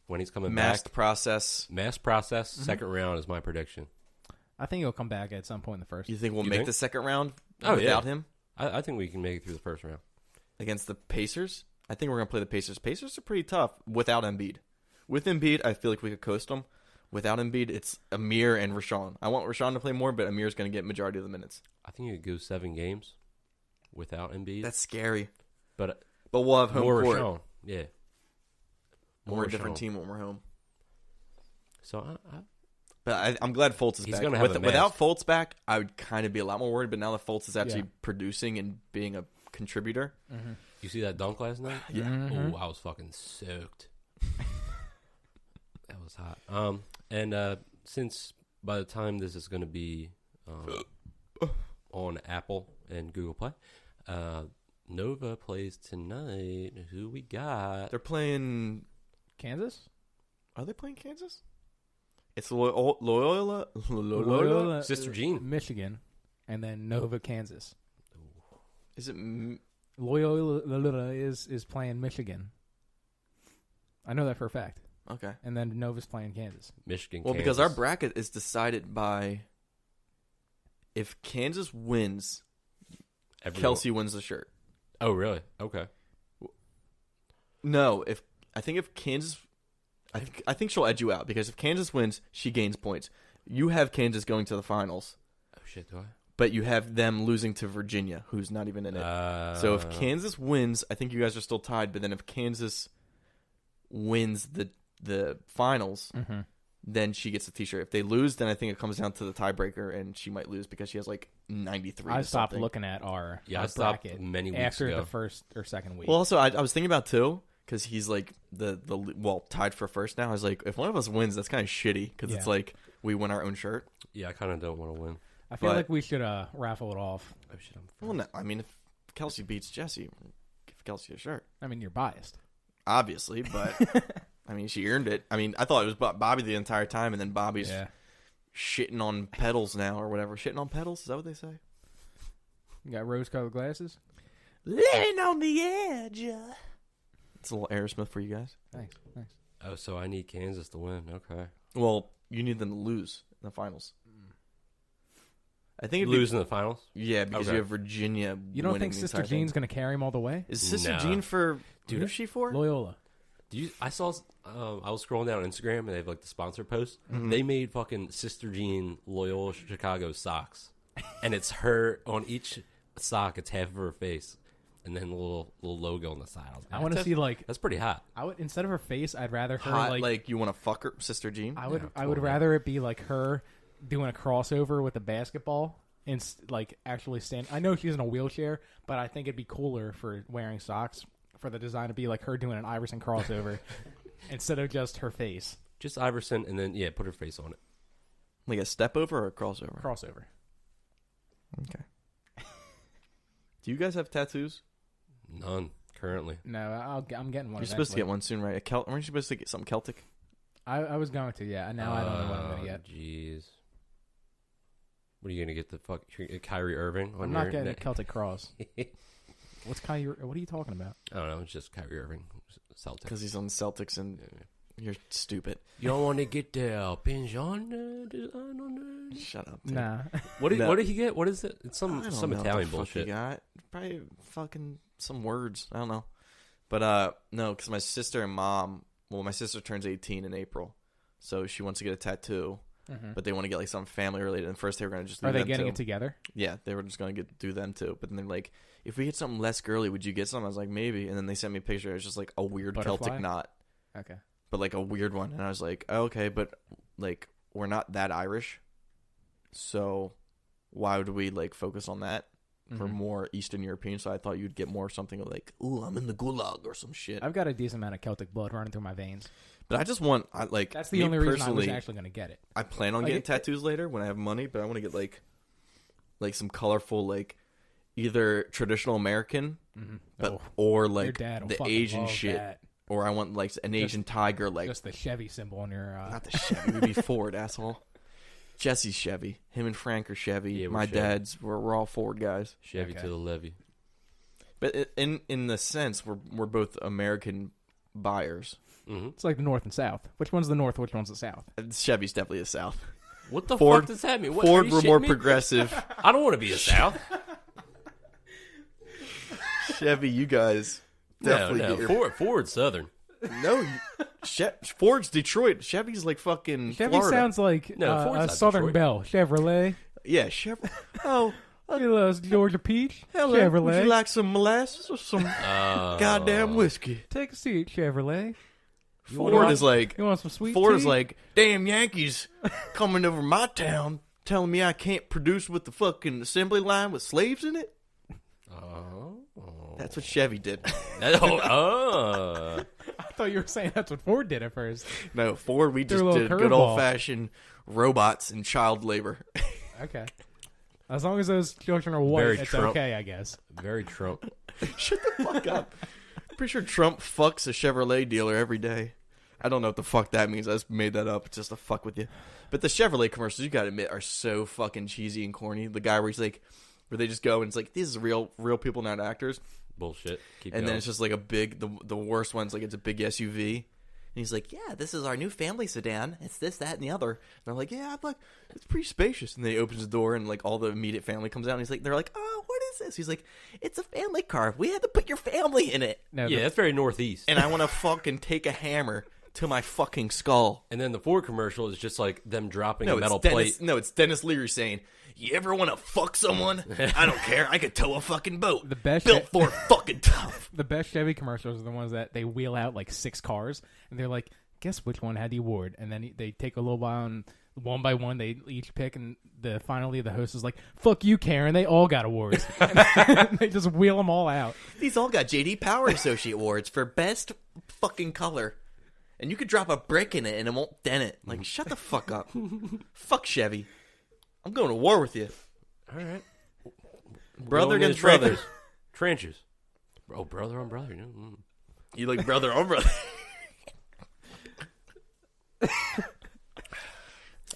when he's coming Mass back? process. Mass process. Second round is my prediction. I think he'll come back at some point in the first. You think we'll You make think? the second round Oh, without yeah. him I think we can make it through the first round. against the Pacers? I think we're gonna play the Pacers. Pacers are pretty tough without Embiid. With Embiid, I feel like we could coast them. Without Embiid, it's Amir and Rashawn. I want Rashawn to play more, but Amir's going to get majority of the minutes. I think you could go 7 games without Embiid. That's scary. But we'll have home more court. Rashawn. Yeah. We're a different Rashawn. team when we're home. So But I'm glad Fultz is He's back. gonna have a Without mask. Fultz back, I would kind of be a lot more worried. But now that Fultz is actually Yeah. producing and being a contributor, you see that dunk last night? yeah. Oh, I was fucking soaked. That was hot. And since by the time this is going to be on Apple and Google Play, Nova plays tonight. Who we got? They're playing. Kansas? Are they playing Kansas? It's Loyola. Sister Jean. Michigan, and then Nova, Kansas. Is it? Loyola is playing Michigan. I know that for a fact. Okay. And then Nova's playing Kansas. Michigan. Well, Kansas. because our bracket is decided by if Kansas wins, Everyone- Kelsey wins the shirt. Oh, really? Okay. No, if Kansas, I think she'll edge you out because if Kansas wins, she gains points. You have Kansas going to the finals, Oh shit, do I? but you have them losing to Virginia, who's not even in it. So if Kansas wins, I think you guys are still tied. But then if Kansas wins the finals, then she gets the T-shirt. If they lose, then I think it comes down to the tiebreaker, and she might lose because she has like 93. I or stopped something. looking at our I stopped bracket many weeks after ago. the first or second week. Well, also I was thinking about too because he's like the tied for first now. I was like, if one of us wins, that's kind of shitty because it's Yeah. like we win our own shirt. Yeah, I kind of don't want to win. I feel but- like we should raffle it off. Oh shit, I'm. Well, no, I mean if Kelsey beats Jesse, give Kelsey a shirt, I mean, you're biased. obviously, but. I mean, she earned it. I mean, I thought it was Bobby the entire time, and then Bobby's shitting on pedals now or whatever. Shitting on pedals? Is that what they say? You got rose-colored glasses? Living on the edge. It's a little Aerosmith for you guys. Thanks. Oh, so I need Kansas to win. Okay. Well, you need them to lose in the finals. I think it'd Lose in the finals. Yeah, because Okay. you have Virginia. You don't winning think the Sister entire thing. Jean's going to carry him all the way? Is Sister No. Jean for? Dude, Who's she for? Loyola. I saw. I was scrolling down Instagram and they have like the sponsor post. They made fucking Sister Jean Loyola Chicago socks, and it's her on each sock. It's half of her face, and then a little logo on the side. I want to see like That's pretty hot. I would instead of her face, I'd rather her Hot, like you want to fuck her, Sister Jean? I would Yeah, I would totally. rather it be like her doing a crossover with a basketball and like actually stand. I know she's in a wheelchair, but I think it'd be cooler for wearing socks for the design to be like her doing an Iverson crossover instead of just her face. Just Iverson, and then put her face on it. Like a step over or a crossover? Crossover. Okay. Do you guys have tattoos? None currently. No, I'm getting one. You're supposed to get one soon, right? Aren't you supposed to get something Celtic? I was going to, yeah. Now I don't know what I'm going to get. Jeez. What are you going to get? The fuck Kyrie Irving? I'm not getting a Celtic cross. What's Kyrie? What are you talking about? I don't know. It's just Kyrie Irving, Celtics. Because he's on the Celtics and you're stupid. You don't want to get the Pinjon design on there? Shut up. Dude. Nah. What did he get? What is it? It's some Italian bullshit. bullshit. He got. Probably fucking some words. I don't know. But no, because my sister and mom. Well, my sister turns 18 in April, so she wants to get a tattoo. Mm-hmm. But they want to get like something family related. And first they were gonna just. Are they getting it together? Yeah, they were just gonna do them too. But then they're like, if we get something less girly, would you get something? I was like, maybe. And then they sent me a picture. It was just like a weird Butterfly? Celtic knot. Okay. But like a weird one, and I was like, oh, okay, but like we're not that Irish, so why would we like focus on that for more Eastern European? So I thought you'd get more something like, ooh, I'm in the gulag or some shit. I've got a decent amount of Celtic blood running through my veins. But I just want, that's the only reason I was actually going to get it. I plan on getting tattoos later when I have money, but I want to get like some colorful, like either traditional American, or like the Asian shit. That. Or I want like an Asian tiger, like just the Chevy symbol on your. Not the Chevy, we'd be Ford, asshole. Jesse's Chevy. Him and Frank are Chevy. Yeah, my dad's. We're all Ford guys. Chevy to the levee. But in the sense, we're both American buyers. Mm-hmm. It's like the North and South. Which one's the North? Which one's the South? Chevy's definitely the South. What the fuck does that mean? Ford were more progressive. I don't want to be the South. Chevy, you guys. Definitely no. Ford's Southern. No, Ford's Detroit. Chevy's like fucking Chevy Florida. sounds like a Southern Detroit. Belle. Chevrolet. Yeah, Chevrolet. Oh, hello, Georgia Peach. Hello. Chevrolet. Would you like some molasses or some goddamn whiskey? Take a seat, Chevrolet. Ford is like, you want some sweet Ford tea? is like, damn Yankees coming over my town telling me I can't produce with the fucking assembly line with slaves in it. That's what Chevy did. I thought you were saying that's what Ford did at first. No, Ford, we just did good old-fashioned robots and child labor. Okay. As long as those children are white, Very it's Trump. okay, I guess. Very Trump. Shut the fuck up. Pretty sure Trump fucks a Chevrolet dealer every day. I don't know what the fuck that means. I just made that up just to fuck with you. But the Chevrolet commercials, you gotta admit, are so fucking cheesy and corny. The guy where he's like, where they just go and it's like, these are real people, not actors. Bullshit. Keep and going. Then it's just like a big, the worst one's like it's a big SUV. And he's like, yeah, this is our new family sedan. It's this, that, and the other. And they're like, yeah, I'm like, it's pretty spacious. And then he opens the door and like all the immediate family comes out. And he's like, they're like, oh, what is this? He's like, it's a family car. We had to put your family in it. No, yeah, that's very Northeast. And I want to fucking take a hammer to my fucking skull. And then the Ford commercial is just like them dropping a metal plate. No, it's Dennis Leary saying, you ever want to fuck someone? I don't care. I could tow a fucking boat. The best built for fucking tough. The best Chevy commercials are the ones that they wheel out like 6 cars, and they're like, guess which one had the award? And then they take a little while, and one by one they each pick, and finally the host is like, fuck you, Karen. They all got awards. And they just wheel them all out. These all got J.D. Power Associate Awards for best fucking color. And you could drop a brick in it and it won't dent it. Like, shut the fuck up. Fuck Chevy. I'm going to war with you. All right. Brother against brother. Trenches. Oh, brother on brother. You like brother on brother. I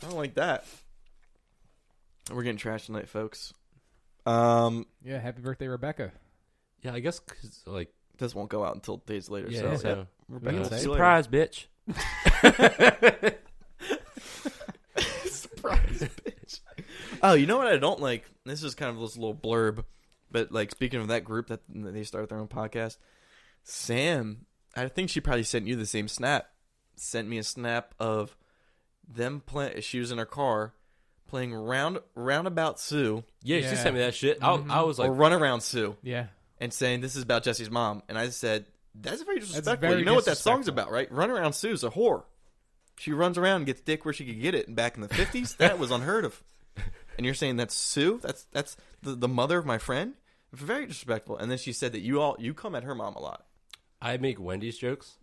don't like that. We're getting trashed tonight, folks. Yeah, happy birthday, Rebecca. Yeah, I guess 'cause, like, this won't go out until days later. Yeah, so Rebecca, surprise, bitch. Surprise, bitch. Oh, you know what I don't like? This is kind of this little blurb, but like speaking of that group that they started their own podcast, Sam, I think she probably sent you the same snap. Sent me a snap of them playing. She was in her car playing Roundabout Sue. Yeah, she sent me that shit. I was like, or Run Around Sue. Yeah, and saying this is about Jesse's mom, and I said that's very disrespectful. Very you know what that song's about, right? Run Around Sue's a whore. She runs around and gets dick where she could get it. And back in the 50s, that was unheard of. And you're saying that's Sue? That's the mother of my friend? Very disrespectful. And then she said that you come at her mom a lot. I make Wendy's jokes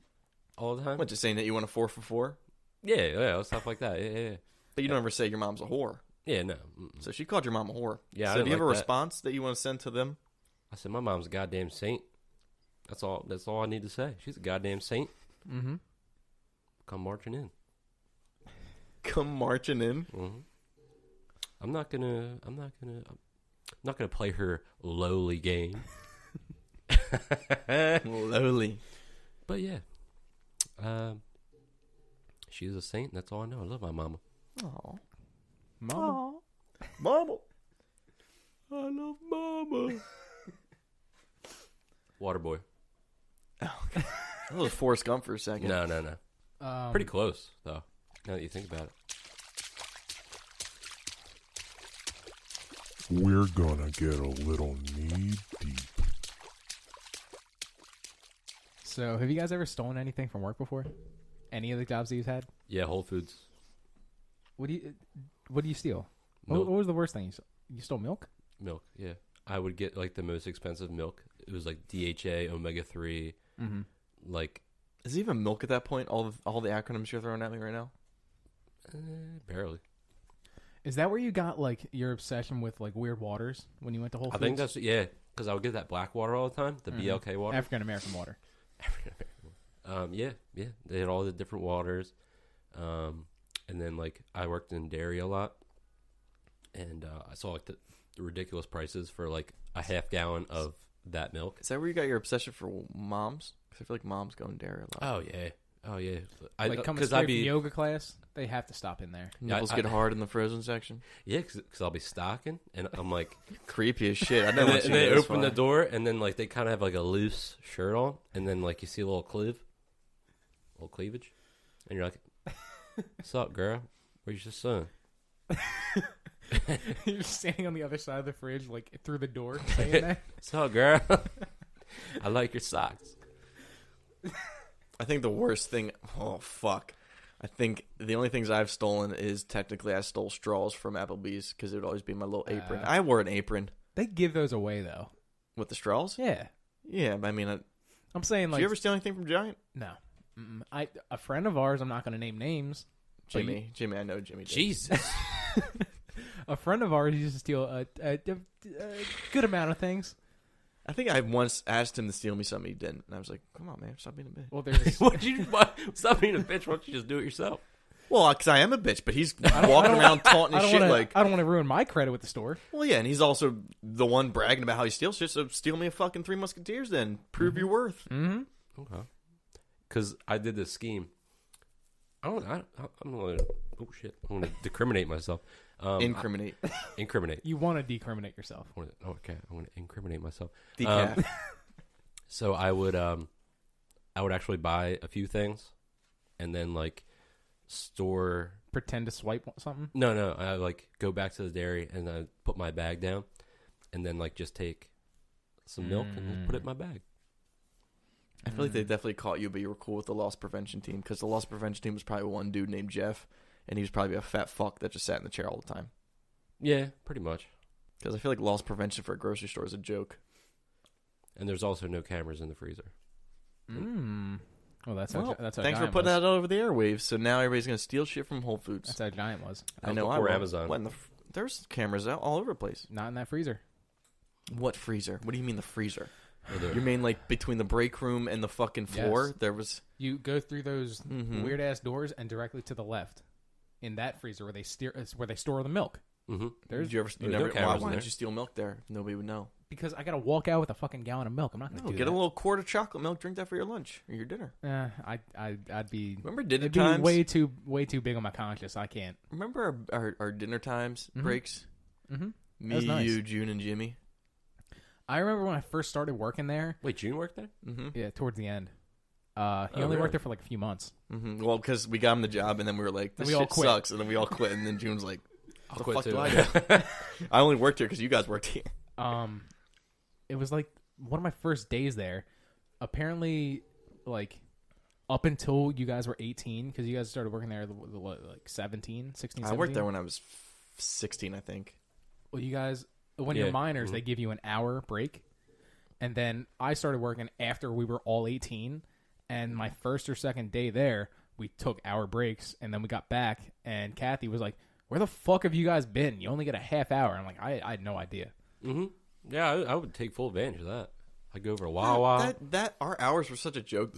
all the time. What, just saying that you want a 4 for 4? Yeah, stuff like that. Yeah. But you don't ever say your mom's a whore. Yeah, no. So she called your mom a whore. Yeah, so I do you have a like that. response that you want to send to them? I said, my mom's a goddamn saint. That's all I need to say. She's a goddamn saint. Mm-hmm. Come marching in. Come marching in? Mm-hmm. I'm not gonna play her lowly game. Lowly. But yeah. She's a saint. That's all I know. I love my mama. Aw. Mama. Mama. I love mama. Waterboy. Oh, okay. That was Forrest Gump for a second. No. Pretty close, though, now that you think about it. We're gonna get a little knee deep. So, have you guys ever stolen anything from work before? Any of the jobs that you've had? Yeah, Whole Foods. What do you steal? Milk. What was the worst thing you stole? You stole milk? Milk, yeah. I would get, like, the most expensive milk. It was, like, DHA, omega-3, like... Is it even milk at that point? All the acronyms you're throwing at me right now? Barely. Is that where you got, like, your obsession with, like, weird waters when you went to Whole Foods? I think that's, yeah, because I would get that black water all the time, the BLK water. African-American water. Yeah. They had all the different waters. And then, like, I worked in dairy a lot. And I saw, like, the ridiculous prices for, like, a half gallon of that milk. Is that where you got your obsession for moms? Because I feel like moms go in dairy a lot. Oh, yeah. Like, coming straight from yoga class, they have to stop in there. Nipples get hard in the frozen section. Yeah, because I'll be stocking, and I'm like... Creepy as shit. I know. And they open the door, and then, like, they kind of have, like, a loose shirt on, and then, like, you see a little cleavage, and you're like, what's up, girl? Where's your son? You're just standing on the other side of the fridge, like, through the door, saying that. What's up, girl? I like your socks. I think the worst thing... Oh, fuck. I think the only things I've stolen is technically I stole straws from Applebee's because it would always be my little apron. I wore an apron. They give those away, though. With the straws? Yeah. Yeah, I mean... I'm saying, like... Did you ever steal anything from Giant? No. A friend of ours, I'm not going to name names. Jimmy, I know Jimmy did. Jesus. A friend of ours used to steal a good amount of things. I think I once asked him to steal me something he didn't. And I was like, come on, man, stop being a bitch. Well, there's Stop being a bitch. Why don't you just do it yourself? Well, because I am a bitch, but he's walking around taunting his shit like... I don't want to ruin my credit with the store. Well, yeah, and he's also the one bragging about how he steals shit, so steal me a fucking Three Musketeers then. Prove your worth. Mm-hmm. Okay. Because I did this scheme. I'm going to... Oh, shit. I'm going to decriminate myself. Incriminate. Incriminate. You want to decriminate yourself. Okay, I'm going to incriminate myself. Decaf. So I would actually buy a few things and then, like, store... Pretend to swipe something? No. I, like, go back to the dairy and I put my bag down and then, like, just take some milk and put it in my bag. I feel like they definitely caught you, but you were cool with the loss prevention team because the loss prevention team was probably one dude named Jeff, and he was probably a fat fuck that just sat in the chair all the time. Yeah, pretty much. Because I feel like loss prevention for a grocery store is a joke. And there's also no cameras in the freezer. Well, that's how thanks Giant for putting that out over the airwaves. So now everybody's going to steal shit from Whole Foods. That's how Giant was. I know. Before Amazon. There's cameras out all over the place. Not in that freezer. What freezer? What do you mean the freezer? Well, you mean like between the break room and the fucking floor? Yes. There was... You go through those weird ass doors and directly to the left, in that freezer where they store the milk. Mm-hmm. Did you ever? Why did you steal milk there? Nobody would know. Because I gotta walk out with a fucking gallon of milk. I'm not gonna get a little quart of chocolate milk. Drink that for your lunch or your dinner. I'd be. Remember dinner it'd times? Be way too big on my conscience. I can't. Remember our dinner times breaks? Mm-hmm. Me, nice. you, June, and Jimmy. I remember when I first started working there. Wait, June worked there? Mm-hmm. Yeah, towards the end. He only worked there for like a few months. Mm-hmm. Well, because we got him the job, and then we were like, "This shit sucks," and then we all quit. And then June's like, "I'll the quit fuck too." do I do? I only worked here because you guys worked here. It was like one of my first days there. Apparently, like up until you guys were 18, because you guys started working there like 16, 17? I worked there when I was 16, I think. Well, you guys, when you're minors, they give you an hour break. And then I started working after we were all 18. And my first or second day there, we took hour breaks. And then we got back. And Kathy was like, where the fuck have you guys been? You only get a half hour. I'm like, I had no idea. Mm-hmm. Yeah, I would take full advantage of that. I'd go over to Wawa. That our hours were such a joke,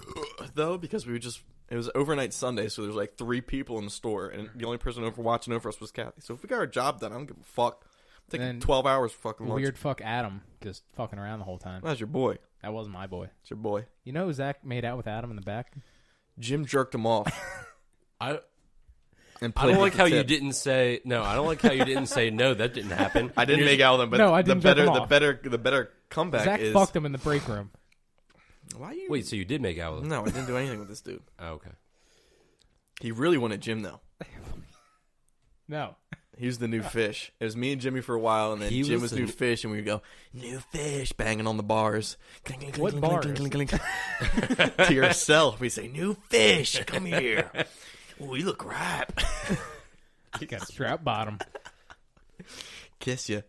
though, because it was overnight Sunday, so there's like 3 people in the store. And the only person watching over us was Kathy. So if we got our job done, I don't give a fuck. Taking 12 hours for fucking lunch. Weird fuck Adam just fucking around the whole time. That's your boy. That wasn't my boy. It's your boy. You know Zach made out with Adam in the back? Jim jerked him off. I don't like how you didn't say no. I don't like how you didn't say no. That didn't happen. I didn't make out with him, but no, I didn't the better comeback Zach is fucked him in the break room. Why you? Wait, so you did make out with him? No, I didn't do anything with this dude. Oh, okay. He really wanted Jim though. No. He was the new fish. It was me and Jimmy for a while, and then Jim was new fish, and we would go, new fish, banging on the bars. Clink, clink, what clink, bars? Clink, clink, clink. To yourself. We say, new fish, come here. Ooh, you look ripe. You got a strap bottom. Kiss you.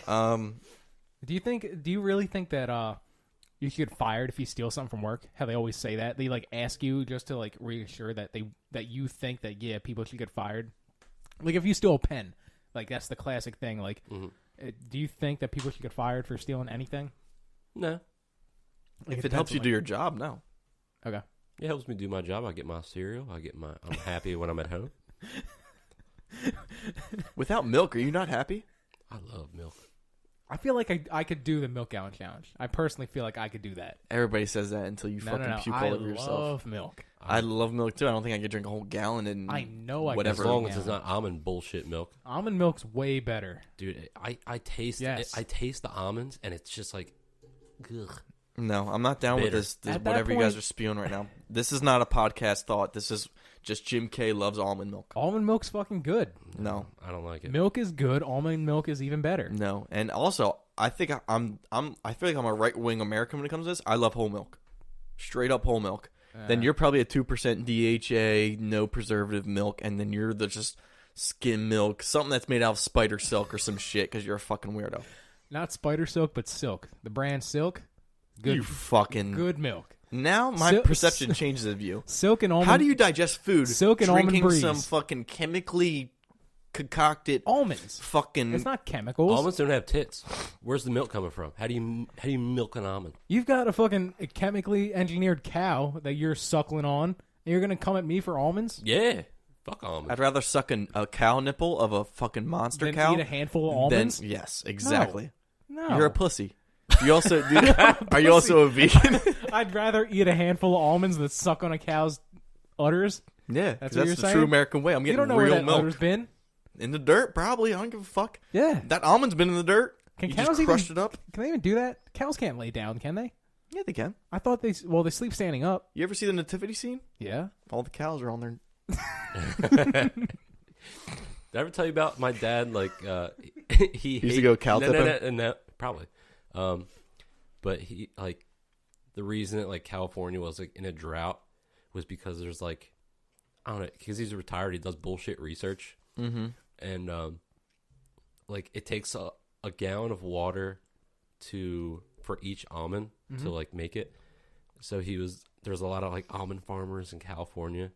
Do you really think that you should get fired if you steal something from work? How they always say that. They like ask you just to like reassure that you think that people should get fired. Like if you steal a pen, like that's the classic thing. Like, do you think that people should get fired for stealing anything? No. Like if it helps you do your job, no. Okay. It helps me do my job. I get my cereal. I'm happy when I'm at home. Without milk, are you not happy? I love milk. I feel like I could do the milk gallon challenge. I personally feel like I could do that. Everybody says that until you fucking puke all over yourself. I love milk. I love milk too. I don't think I could drink a whole gallon and I know I whatever. As long as it's not almond bullshit milk. Almond milk's way better. Dude, I taste I taste the almonds and it's just like ugh. No, I'm not down with this whatever you guys are spewing right now. This is not a podcast thought. This is just Jim K loves almond milk. Almond milk's fucking good. No, I don't like it. Milk is good. Almond milk is even better. No, and also I think I feel like I'm a right wing American when it comes to this. I love whole milk, straight up whole milk. Then you're probably a 2% DHA, no preservative milk, and then you're the just skim milk, something that's made out of spider silk or some shit because you're a fucking weirdo. Not spider silk, but silk. The brand Silk. Good, you fucking good milk. Now my perception changes of you. Silk and almond. How do you digest food? Silk and almond breeze. Drinking some fucking chemically concocted almonds. Fucking. It's not chemicals. Almonds don't have tits. Where's the milk coming from? How do you milk an almond? You've got a fucking chemically engineered cow that you're suckling on, and you're gonna come at me for almonds? Yeah. Fuck almonds. I'd rather suck a cow nipple of a fucking monster than cow. Eat a handful of almonds. Yes, exactly. No. You're a pussy. You also are you also a vegan? I'd rather eat a handful of almonds than suck on a cow's udders. Yeah, that's what you're the saying? true American way. I'm getting you don't know real where that milk. udder's been? In the dirt, probably. I don't give a fuck. Yeah, that almond's been in the dirt. Can you cows just crushed it up? Can they even do that? Cows can't lay down, can they? Yeah, they can. I thought they sleep standing up. You ever see the nativity scene? Yeah. All the cows are on their. Did I ever tell you about my dad? Like, he used to go cow tipping? No, probably. But he like the reason that like California was like in a drought was because there's like I don't know because he's retired. He does bullshit research, and like it takes a gallon of water for each almond to like make it. So there's a lot of like almond farmers in California,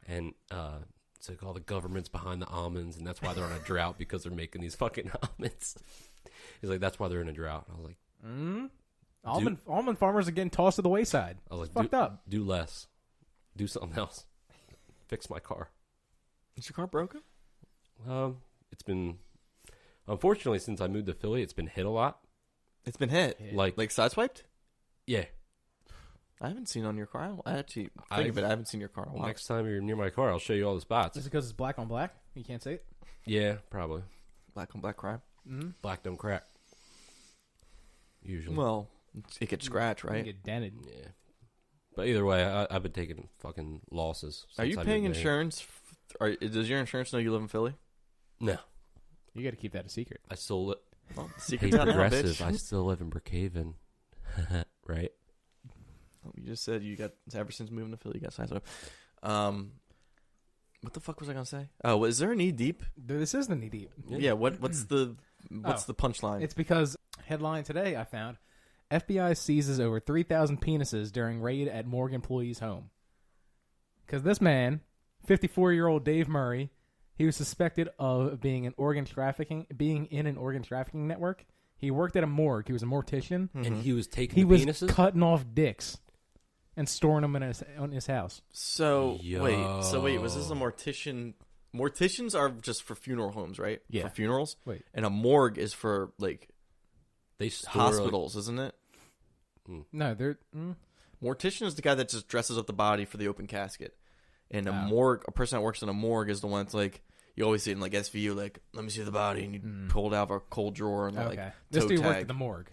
and it's like all the government's behind the almonds, and that's why they're on a drought because they're making these fucking almonds. He's like, that's why they're in a drought. And I was like, almond farmers are getting tossed to the wayside. I was like, fucked up. Do less. Do something else. Fix my car. Is your car broken? It's been, unfortunately, since I moved to Philly, it's been hit a lot. It's been hit? Like sideswiped? Yeah. I haven't seen on your car. I actually think of it. I haven't seen your car in a while. Next time you're near my car, I'll show you all the spots. Is it because it's black on black? You can't see it? Yeah, probably. Black on black crime? Mm-hmm. Black don't crack. Usually. Well, it gets scratched, right? You get dented. Yeah. But either way, I've been taking fucking losses. Are you paying insurance? Does your insurance know you live in Philly? No. You got to keep that a secret. I sold it. Well, secret's out now, Progressive. bitch. I still live in Brookhaven. Right? You just said you got ever since moving to Philly, you got signed up. What the fuck was I gonna say? Oh, is there a knee deep? This is the knee deep. Yeah. What's the punchline? It's because headline today I found FBI seizes over 3,000 penises during raid at morgue employee's home. Because this man, 54-year-old Dave Murray, he was suspected of being in an organ trafficking network. He worked at a morgue. He was a mortician, and he was taking. He the was penises? cutting off dicks and storing them in his house. So wait, was this a mortician? Morticians are just for funeral homes, right? Yeah. For funerals. Wait. And a morgue is for like They store, hospitals, isn't it? No, they're Mortician is the guy that just dresses up the body for the open casket. And a morgue, a person that works in a morgue is the one that's like, you always see it in like SVU, like, let me see the body, and you pull it out of a cold drawer and like this dude toe worked tag. at the morgue.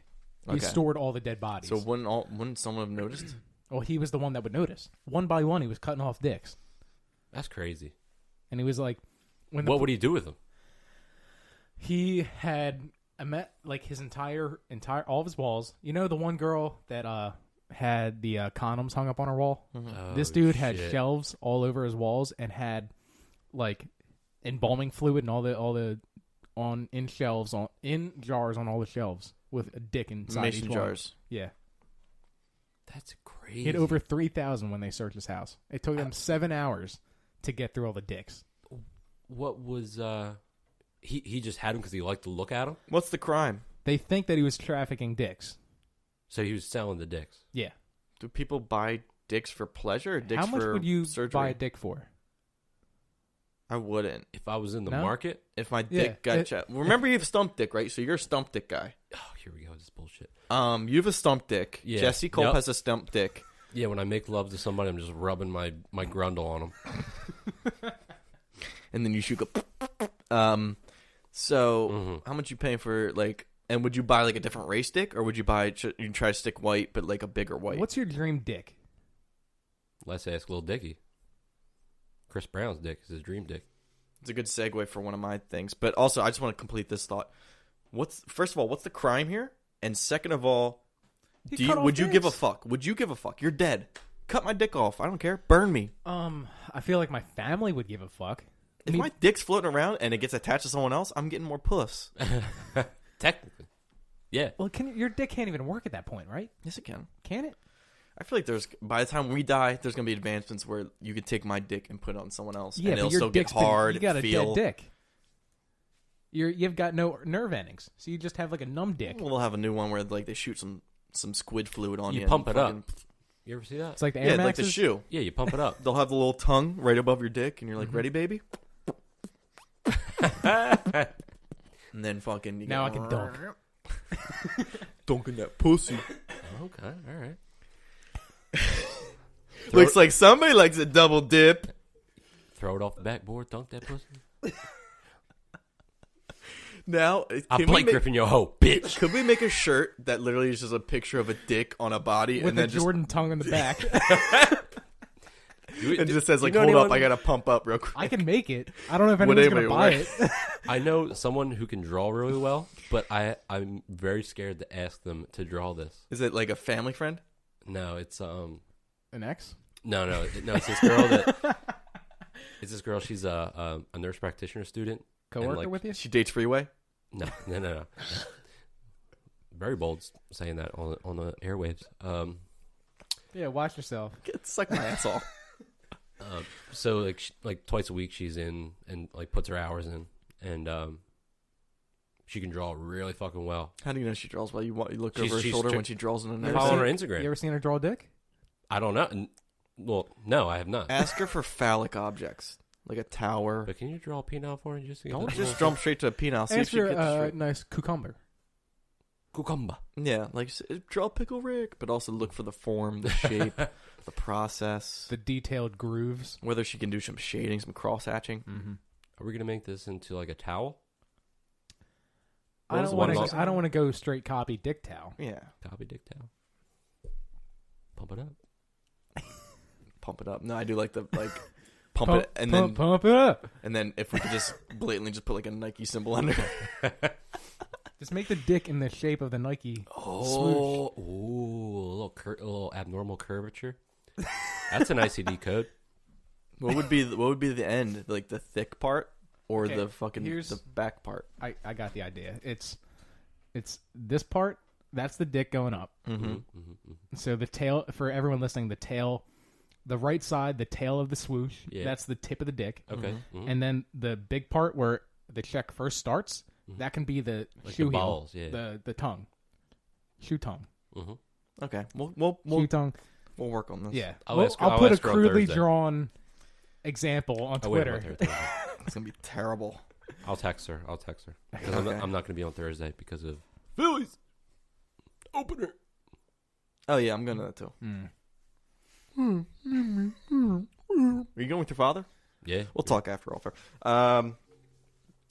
He Okay. stored all the dead bodies. So wouldn't someone have noticed? Well, he was the one that would notice. One by one, he was cutting off dicks, That's crazy. and he was like, What would he do with them? He had met like his entire all of his walls. You know the one girl that had the condoms hung up on her wall? Oh, This dude had shit. shelves all over his walls and had like embalming fluid and all the in jars on all the shelves with a dick inside Mason each one. jars. Yeah. That's crazy. He had over 3,000 when they searched his house. It took them 7 hours to get through all the dicks. What was he just had them because he liked to look at them? What's the crime? They think that he was trafficking dicks. So he was selling the dicks. Yeah. Do people buy dicks for pleasure or dicks How much for would you surgery? buy a dick for? I wouldn't. If I was in the No? market, If my dick got remember you have a stump dick, right? So you're a stump dick guy. oh, here we go. This is bullshit. You have a stump dick. Yeah. Jesse Culp Yep. has a stump dick. Yeah, when I make love to somebody, I'm just rubbing my grundle on them. And then you shoot a so how much you paying for like, and would you buy like a different race dick, or would you buy you try to stick white but like a bigger white? What's your dream dick? Let's ask Lil Dicky. Chris Brown's dick is his dream dick. It's a good segue for one of my things, but also I just want to complete this thought. First of all, what's the crime here? And second of all, would you give a fuck? Would you give a fuck? You're dead. Cut my dick off. I don't care. Burn me. I feel like my family would give a fuck. If my dick's floating around and it gets attached to someone else, I'm getting more puss. Technically. Yeah. Well, your dick can't even work at that point, right? Yes, it can. Can it? I feel like by the time we die, there's gonna be advancements where you could take my dick and put it on someone else, Yeah, and it'll but your still get dick's hard. you got a feel. dead dick. You've got no nerve endings, so you just have like a numb dick. Well, they'll have a new one where like they shoot some squid fluid on you. You and pump it up. fucking- You ever see that? It's like the Air Yeah, like the Maxes. shoe. Yeah, you pump it up. They'll have the little tongue right above your dick, and you're like, "Ready, baby?" And then fucking. Now I can dunk. Dunking that pussy. Okay, all right. Looks like somebody likes a double dip. Throw it off the backboard, dunk that pussy. Now, I'm Blake Griffin, your hoe, bitch. Could we make a shirt that literally is just a picture of a dick on a body, with and the then Jordan tongue in the back? it just says like, know "Hold anyone- up, I gotta pump up real quick." I can make it. I don't know if Would anyone's gonna anybody buy it. I know someone who can draw really well, but I'm very scared to ask them to draw this. Is it like a family friend? No, it's An X? no, it's this girl that it's this girl. She's a nurse practitioner student. Coworker like, with you? She dates Freeway. No. Very bold saying that on the airwaves. Yeah, watch yourself. Suck my ass off. So like twice a week she's in and like puts her hours in, and she can draw really fucking well. How do you know she draws well? You look over She's her shoulder stri- when she draws in a You nurse. Follow her You Instagram. ever seen her draw a dick? I don't know. Well, no, I have not. Ask her for phallic objects, like a tower. But can you draw a penile for her? Just to get Don't the- just jump straight to a penile. See if Ask she her gets straight. nice cucumber. cucumber. Yeah, like draw pickle Rick, but also look for the form, the shape, the process, The detailed grooves. whether she can do some shading, some cross hatching. Mm-hmm. Are we gonna make this into like a towel? I was don't the one want about- to. I don't want to go straight copy dick towel. Yeah, Copy dick towel. Pump it up. pump it up. No, I do like the pump it and then pump it up. and then if we could just blatantly just put like a Nike symbol under. Just make the dick in the shape of the Nike. Oh, ooh, a little a little abnormal curvature. That's an ICD code. What would be the end? Like the thick part or Okay, the fucking the back part? I got the idea. It's this part. That's the dick going up. Mm-hmm. So the tail, for everyone listening, the tail, the right side, the tail of the swoosh. Yeah. That's the tip of the dick. Okay. And then the big part where the check first starts, that can be the Like shoe the heel, balls, yeah. the tongue, shoe tongue, Okay, shoe tongue. we'll work on this. Yeah, I'll ask her- I'll I'll put a ask her on crudely Thursday. drawn example on I wait Twitter. on Thursday. It's gonna be terrible. I'll text her. Because Okay. I'm not going to be on Thursday because of Phillies opener. Oh yeah, I'm going to that too. Are you going with your father? Yeah. We'll talk after all.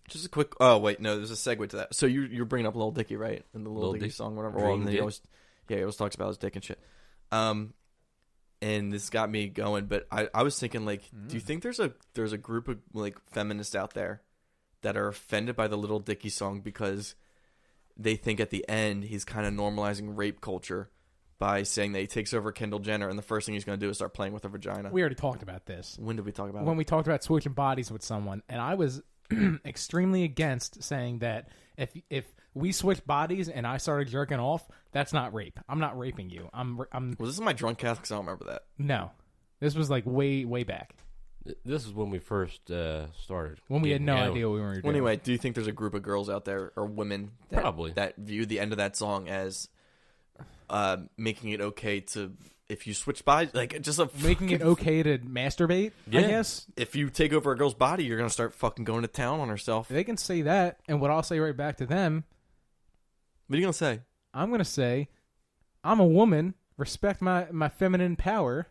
Just a quick. Oh wait, no. There's a segue to that. So you're bringing up Lil Dicky, right? And the Lil Dicky Dicky. song, whatever. Dream And then Dick. he always talks about his dick and shit. And this got me going. But I was thinking, like, do you think there's a group of like feminists out there that are offended by the Lil Dicky song because they think at the end he's kind of normalizing rape culture by saying that he takes over Kendall Jenner and the first thing he's going to do is start playing with her vagina? We already talked about this When did we talk about when it? we talked about switching bodies with someone, and I was extremely against saying that if we switch bodies and I started jerking off, that's not rape. I'm not raping you. I'm Was this in my drunk cast? Because I don't remember that. no. This was like way back This is when we first started. when we had no Yeah. idea what we were doing. Well, anyway, do you think there's a group of girls out there or women that, Probably. that view the end of that song as making it okay to, if you switch bodies, like just a making it okay to masturbate, I Yeah. guess. If you take over a girl's body, you're gonna start fucking going to town on herself. They can say that, and what I'll say right back to them, What are you gonna say? I'm going to say, I'm a woman, respect my feminine power.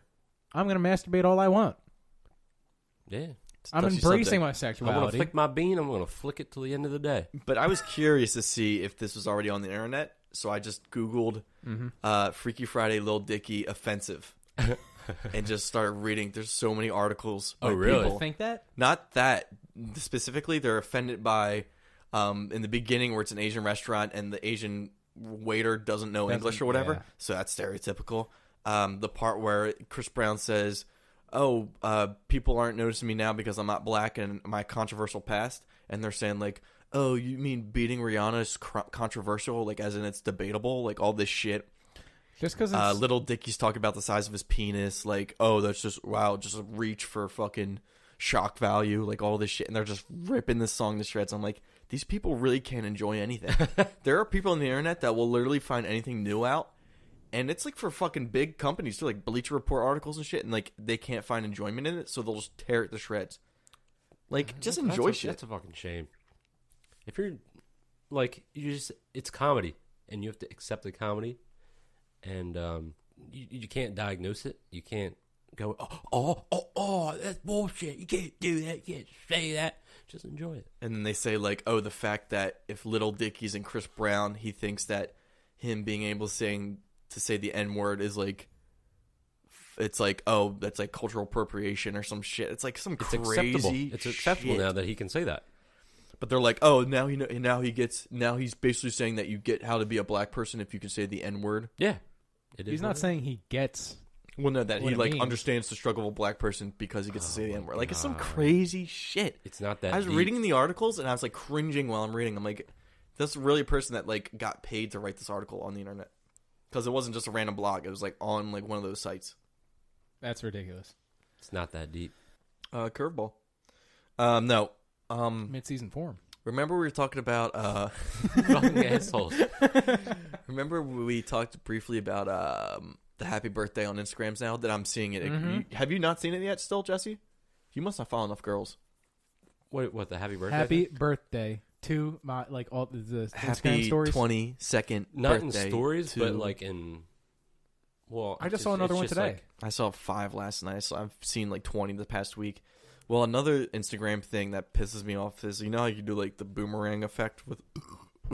I'm going to masturbate all I want. Yeah. It's a I'm touchy embracing subject. my I'm going to sexuality. flick my bean. I'm going to flick it till the end of the day. But I was curious to see if this was already on the internet, so I just Googled Freaky Friday Lil Dicky offensive, and just started reading. There's so many articles. Oh, by really? people. Think that? Not that specifically. They're offended by in the beginning where it's an Asian restaurant and the Asian waiter doesn't know English or whatever. yeah. So that's stereotypical. The part where Chris Brown says, "Oh, people aren't noticing me now because I'm not black and my controversial past," and they're saying like, "Oh, you mean beating Rihanna is controversial? Like, as in it's debatable? Like all this shit." Just because Little Dicky's talking about the size of his penis, like, "Oh, that's just just a reach for fucking shock value," like all this shit, and they're just ripping this song to shreds. I'm like, these people really can't enjoy anything. There are people on the internet that will literally find anything new out, and it's like for fucking big companies too, like Bleacher Report articles and shit, and like they can't find enjoyment in it, so they'll just tear it to shreds. Like, just enjoy shit. That's a fucking shame. If you're like, it's comedy, and you have to accept the comedy, and you can't diagnose it. You can't go, oh, that's bullshit. You can't do that. You can't say that. Just enjoy it. And then they say like, oh, the fact that if Little Dicky's and Chris Brown, he thinks that him being able to say the N word is like, it's like, oh, that's like cultural appropriation or some shit. It's like some It's crazy acceptable. It's acceptable shit. now that he can say that. But they're like, oh, now he's basically saying that you get how to be a black person if you can say the N word. Yeah, it is. he's what not it is. saying he gets. Well, no, that What he it like means. understands the struggle of a black person because he gets to say the my N word. Like, it's some God. crazy shit. It's not that. I was deep. reading the articles and I was like cringing while I'm reading. I'm like, that's really a person that like got paid to write this article on the internet, because it wasn't just a random blog. It was like on like one of those sites. That's ridiculous. It's not that deep. Curveball. No. Mid-season form. Remember we were talking about. Fucking assholes. Remember we talked briefly about the happy birthday on Instagrams now that I'm seeing it. Have you not seen it yet? Still, Jesse? You must not follow enough girls. What the happy birthday? Happy thing? birthday to my like all the Instagram Happy stories. 22nd Not birthday in stories, to- but like in. Well, I just saw another it's one just today. like- I saw 5 last night, so I've seen like 20 the past week. Well, another Instagram thing that pisses me off is, you know how you do like the boomerang effect with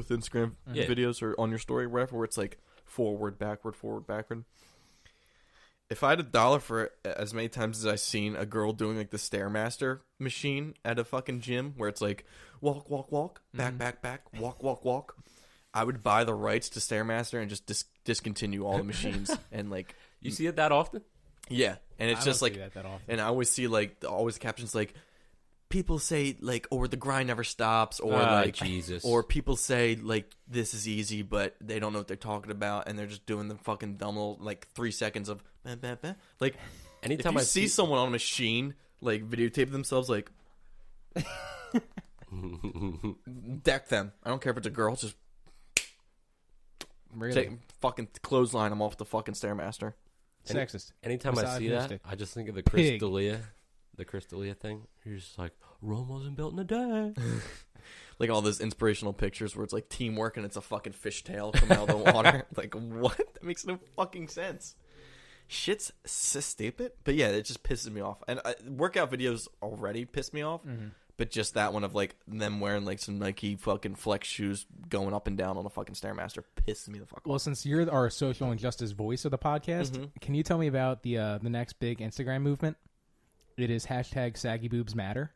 Instagram Yeah. videos or on your story, whatever, where it's like forward, backward, forward, backward. If I had $1 for it, as many times as I've seen a girl doing like the Stairmaster machine at a fucking gym, where it's like walk, walk, walk, back, back, back, walk, walk, walk. I would buy the rights to Stairmaster and just discontinue all the machines and like. You see it that often? Yeah, and it's just like, that often. and I always see like always captions like, people say like, or the grind never stops, or like Jesus, or people say like this is easy, but they don't know what they're talking about, and they're just doing the fucking dumb little like 3 seconds of like. Anytime if you I see someone on a machine like videotape themselves, like deck them. I don't care if it's a girl, just Really? fucking clothesline them off the fucking Stairmaster. Sexist. Anytime I see that, Misogynistic. I just think of the Pig. Crystalia thing. You're just like, Rome wasn't built in a day. Like all those inspirational pictures where it's like teamwork and it's a fucking fishtail coming out of the water. Like, what? That makes no fucking sense. Shit's so stupid. But yeah, it just pisses me off. And workout videos already piss me off. Mm-hmm. But just that one of like them wearing like some Nike fucking flex shoes going up and down on a fucking Stairmaster pisses me the fuck off. Well, since you're our social injustice voice of the podcast, can you tell me about the next big Instagram movement? It is hashtag saggy boobs matter.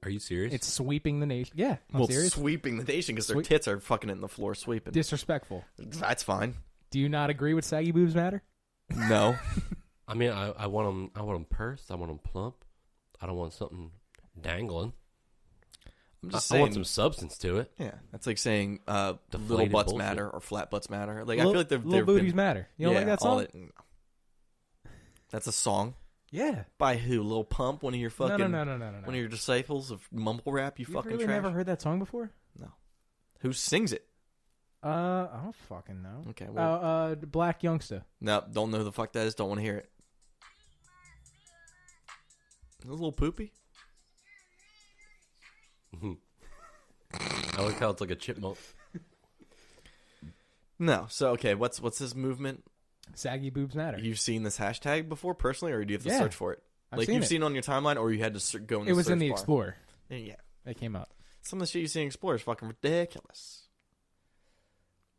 Are you serious? It's sweeping the nation. Yeah, I'm serious. Sweeping the nation because their tits are fucking in the floor sweeping. Disrespectful. That's fine. Do you not agree with saggy boobs matter? No. I mean, I want them pursed. I want them plump. I don't want something dangling. I'm just I saying. want some substance to it. Yeah, that's like saying little Deflated butts bullshit. matter or flat butts matter. Like Little, I feel like they've little booties matter. You don't like that song? That's a song. Yeah. By who? Lil Pump? One of your fucking No. One of your disciples of mumble rap? You fucking really trash. never heard that song before? No. Who sings it? I don't fucking know. Okay. Well, Black Youngster. no, don't know who the fuck that is. Don't want to hear it. Is it a little poopy? I like how it's like a chipmunk. No. So okay, what's this movement? Saggy boobs matter. You've seen this hashtag before personally, or do you have to Yeah. search for it? I've Like seen you've it. seen it on your timeline, or you had to go in the It was in search the bar? Explorer. Yeah. It came up. Some of the shit you see in Explorer is fucking ridiculous.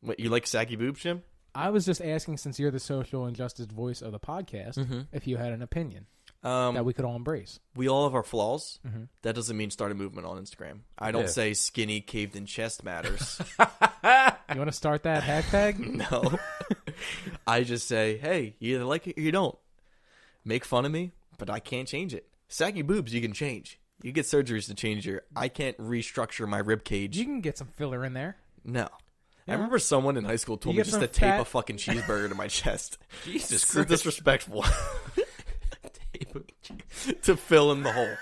What, you like saggy boobs, Jim? I was just asking, since you're the social injustice voice of the podcast, if you had an opinion that we could all embrace. We all have our flaws. That doesn't mean start a movement on Instagram. I don't Yeah. say skinny, caved-in chest matters. You want to start that hashtag? No. I just say, hey, you either like it or you don't. Make fun of me, but I can't change it. Saggy boobs, you can change. You get surgeries to change your... I can't restructure my rib cage. You can get some filler in there. No. Yeah. I remember someone in high school told You me get just to some tape fat- a fucking cheeseburger to my chest. Jesus So Christ. disrespectful. To fill in the hole.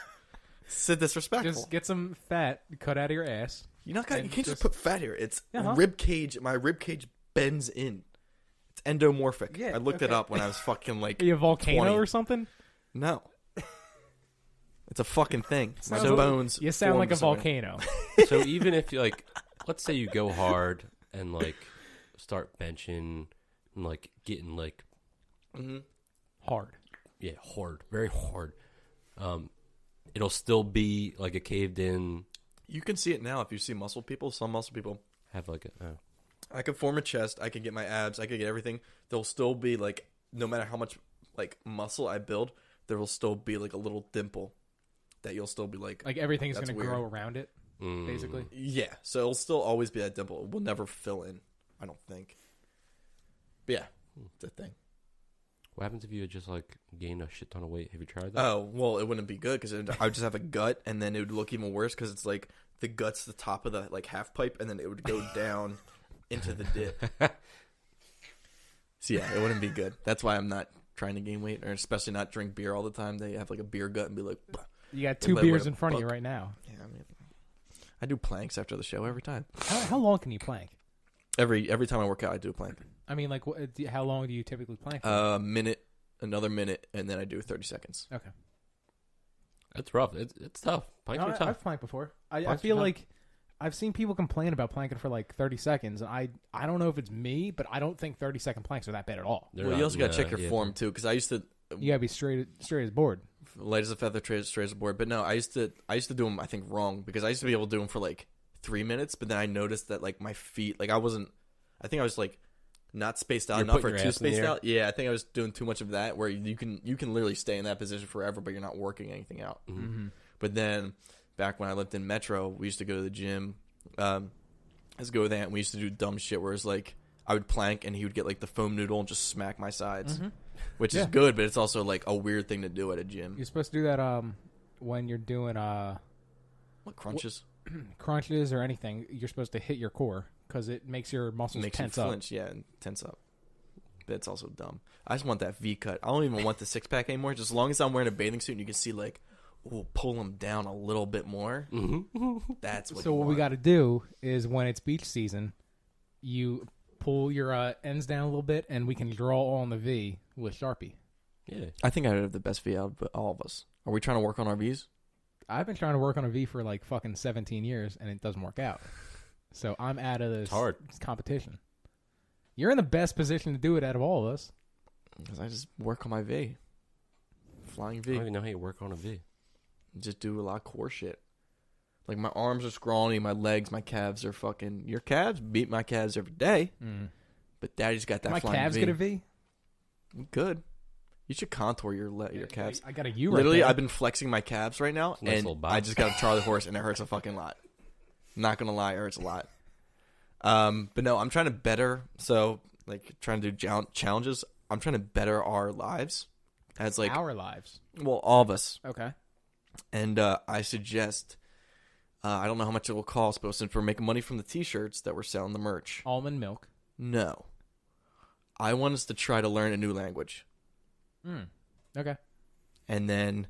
So disrespectful. Just get some fat cut out of your ass. You can't and just put fat here. It's Uh-huh. rib cage. My rib cage bends in. It's endomorphic. Yeah, I looked it okay. up when I was fucking like Are you a volcano 20. or something? No. It's a fucking thing. My So- bones. You sound form like a the same way. volcano. So even if you like, let's say you go hard and like start benching and like getting like Hard. hard, very hard. It'll still be like a caved in. You can see it now if you see muscle people. Some muscle people. Have like a I could form a chest. I could get my abs. I could get everything. There'll still be like, no matter how much like muscle I build, there will still be like a little dimple that you'll still be like. Like everything's That's going to weird. grow around it, basically. Yeah. So it'll still always be that dimple. It will never fill in. I don't think. But yeah, it's a thing. What happens if you just like gain a shit ton of weight? Have you tried that? Oh, well, it wouldn't be good because I would just have a gut, and then it would look even worse because it's like the gut's the top of the like half pipe, and then it would go down into the dip. So yeah, it wouldn't be good. That's why I'm not trying to gain weight, or especially not drink beer all the time. They have like a beer gut and be like, "Bah." You got 2 might beers wear in a front of you buck. right now. Yeah, I mean, I do planks after the show every time. How long can you plank? Every time I work out, I do a plank. I mean, like, how long do you typically plank for? A minute, another minute, and then I do 30 seconds. Okay. It's rough. It's tough. Planks No, are tough. I've planked before. I Planks are feel tough. like I've seen people complain about planking for like 30 seconds. And I don't know if it's me, but I don't think 30-second planks are that bad at all. They're Well, you not- also got to check nah, your yeah, form too, because I used to You gotta be straight as board. light as a feather, straight as a board. But no, I used to do them, I think, wrong, because I used to be able to do them for like 3 minutes, but then I noticed that like my feet, like I think I was like not spaced out You're enough or putting your too ass in the spaced air. out. Yeah, I think I was doing too much of that, where you can literally stay in that position forever, but you're not working anything out. Mm-hmm. But then back when I lived in Metro, we used to go to the gym Let's go with Ant. We used to do dumb shit where it's like I would plank and he would get like the foam noodle and just smack my sides, which is good, but it's also like a weird thing to do at a gym. You're supposed to do that when you're doing What crunches? Crunches or anything. You're supposed to hit your core because it makes your muscles tense up. Flinch, yeah, and tense up. But it's also dumb. I just want that V cut. I don't even want the six pack anymore. Just as long as I'm wearing a bathing suit and you can see like, pull them down a little bit more. That's what. So what we got to do is when it's beach season, you pull your ends down a little bit, and we can draw on the V with Sharpie. Yeah, I think I would have the best V out of all of us. Are we trying to work on our Vs? I've been trying to work on a V for like fucking 17 years, and it doesn't work out. So I'm out of this competition. You're in the best position to do it out of all of us. Because I just work on my V. Flying V. I don't even know how you work on a V. Just do a lot of core shit. Like my arms are scrawny, my legs, my calves are fucking. Your calves beat my calves every day. But Daddy's got that my flying calves V. get a V? Good. You should contour your calves. I got a U right Literally, there. I've been flexing my calves right now, Nice and I just got a Charlie horse, and it hurts a fucking lot. Not gonna lie, it hurts a lot. But no, I'm trying to better. So, like, trying to do challenges. I'm trying to better our lives. As like our lives. Well, all of us. Okay. And I suggest. I don't know how much it will cost, but since we're making money from the T-shirts that we're selling, the merch. Almond milk. No. I want us to try to learn a new language. Okay. And then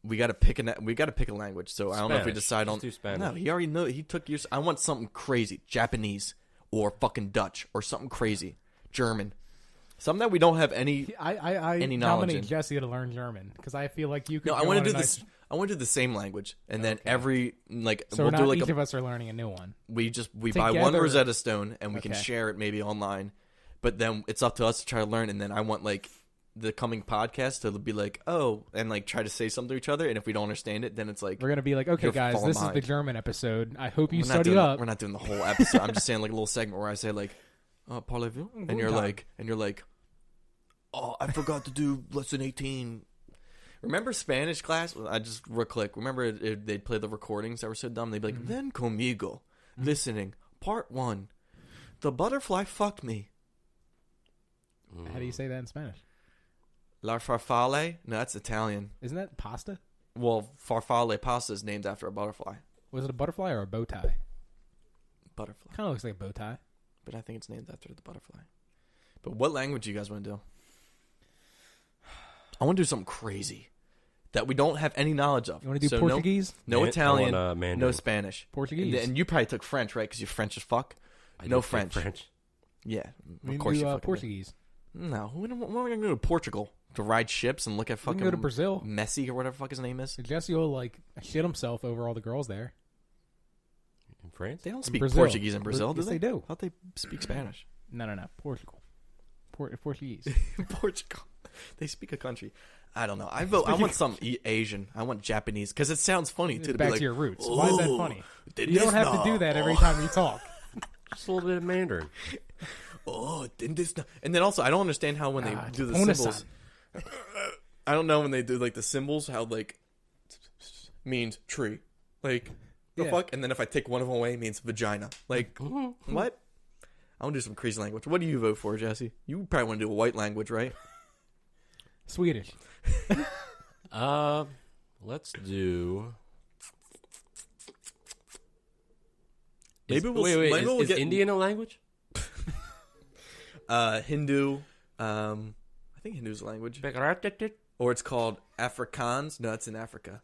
we got to pick a language. So I don't know if we decide on. Let's do Spanish. No, he already know. He took yours. I want something crazy, Japanese or fucking Dutch or something crazy, German, something that we don't have any knowledge nominate in. Jesse to learn German because I feel like you could. No, I want to do this. I want to do the same language, and then every So we'll do like each of us are learning a new one. we buy one Together. Rosetta Stone and we can share it maybe online, but then it's up to us to try to learn. And then I want like the coming podcast to be like, and like try to say something to each other. And if we don't understand it, then it's like We're gonna be like, okay, you're guys, falling this is behind. the German episode. I hope you We're not studied doing- up. We're not doing the whole episode. I'm just saying like a little segment where I say like, parlez-vous? And you're like, oh, I forgot to do lesson 18. Remember Spanish class? I just real quick. Remember they'd play the recordings that were so dumb? They'd be like, Ven conmigo. Listening. Part 1. The butterfly fucked me. How do you say that in Spanish? La farfalle? No, that's Italian. Isn't that pasta? Well, farfalle pasta is named after a butterfly. Was it a butterfly or a bow tie? Butterfly. Kind of looks like a bow tie. But I think it's named after the butterfly. But what language do you guys want to do? I want to do something crazy that we don't have any knowledge of. You want to do Portuguese? No Italian, Mandarin. no Spanish. Portuguese. And you probably took French, right? Because you're French as fuck. No French. Yeah, We of can course do, you fucking Portuguese. do. No, when are we going to go to Portugal? To ride ships and look at We fucking can go to Brazil. Messi or whatever the fuck his name is? Jesse will like shit himself over all the girls there. In France? They don't speak Brazil. Portuguese in Brazil, do Yes, they? they do. I thought they speak Spanish. No, Portugal. Portuguese. Portugal. They speak a country. I don't know. I want some Asian. I want Japanese because it sounds funny too. To Back be like, to your roots. Why is that funny? You don't have to do that every Oh. time you talk. Just a little bit of Mandarin. Oh, didn't this? And then also, I don't understand how when they do the Onasan. symbols. I don't know when they do like the symbols how like means tree, like the Yeah. fuck. And then if I take one of them away, it means vagina. Like what? I want to do some crazy language. What do you vote for, Jesse? You probably want to do a white language, right? Swedish. Let's do. Maybe we'll. Wait. Maybe we'll Is get Indian a language? Hindu. I think Hindu's a language, or it's called Afrikaans. No, it's in Africa.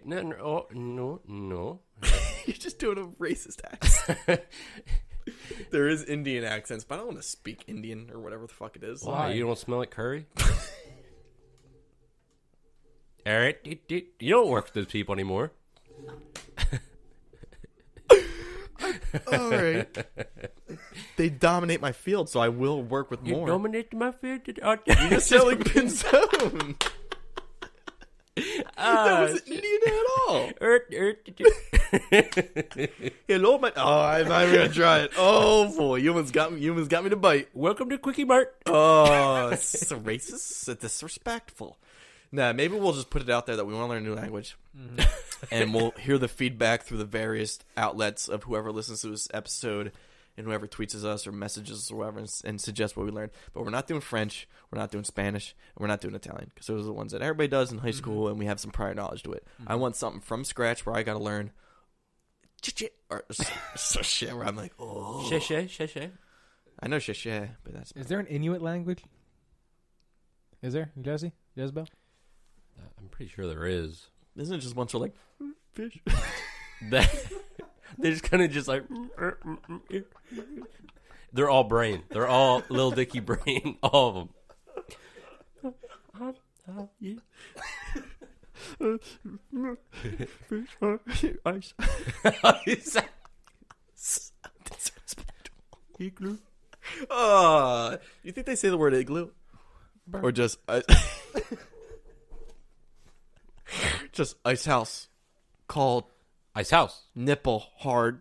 No. You're just doing a racist accent. There is Indian accents, but I don't want to speak Indian or whatever the fuck it is. Why? You don't smell like curry? You don't work with those people anymore. All right. They dominate my field, so I will work with You more. dominate my field. You just sound like Pinzone. That wasn't Indian at all. Hello, my. Oh, I'm not even gonna try it. Oh boy, you almost got me. You almost got me to bite. Welcome to Quickie Mart. Oh, it's so racist. So disrespectful. Nah, maybe we'll just put it out there that we want to learn a new language. and we'll hear the feedback through the various outlets of whoever listens to this episode and whoever tweets us or messages us or whatever and suggests what we learned. But we're not doing French, we're not doing Spanish, and we're not doing Italian because those are the ones that everybody does in high school and we have some prior knowledge to it. I want something from scratch where I got to learn or so shit where I'm like, oh. Sheshe. I know sheshe, but that's... Is there an Inuit language? Is there? Jesse? Jezebel? I'm pretty sure there is. Isn't it just a bunch of like, fish? They just kind of just like... They're all brain. They're all Lil Dicky brain. All of them. Yeah. Ice. Igloo. You think they say the word igloo? Or just just ice house called Ice House. nipple hard.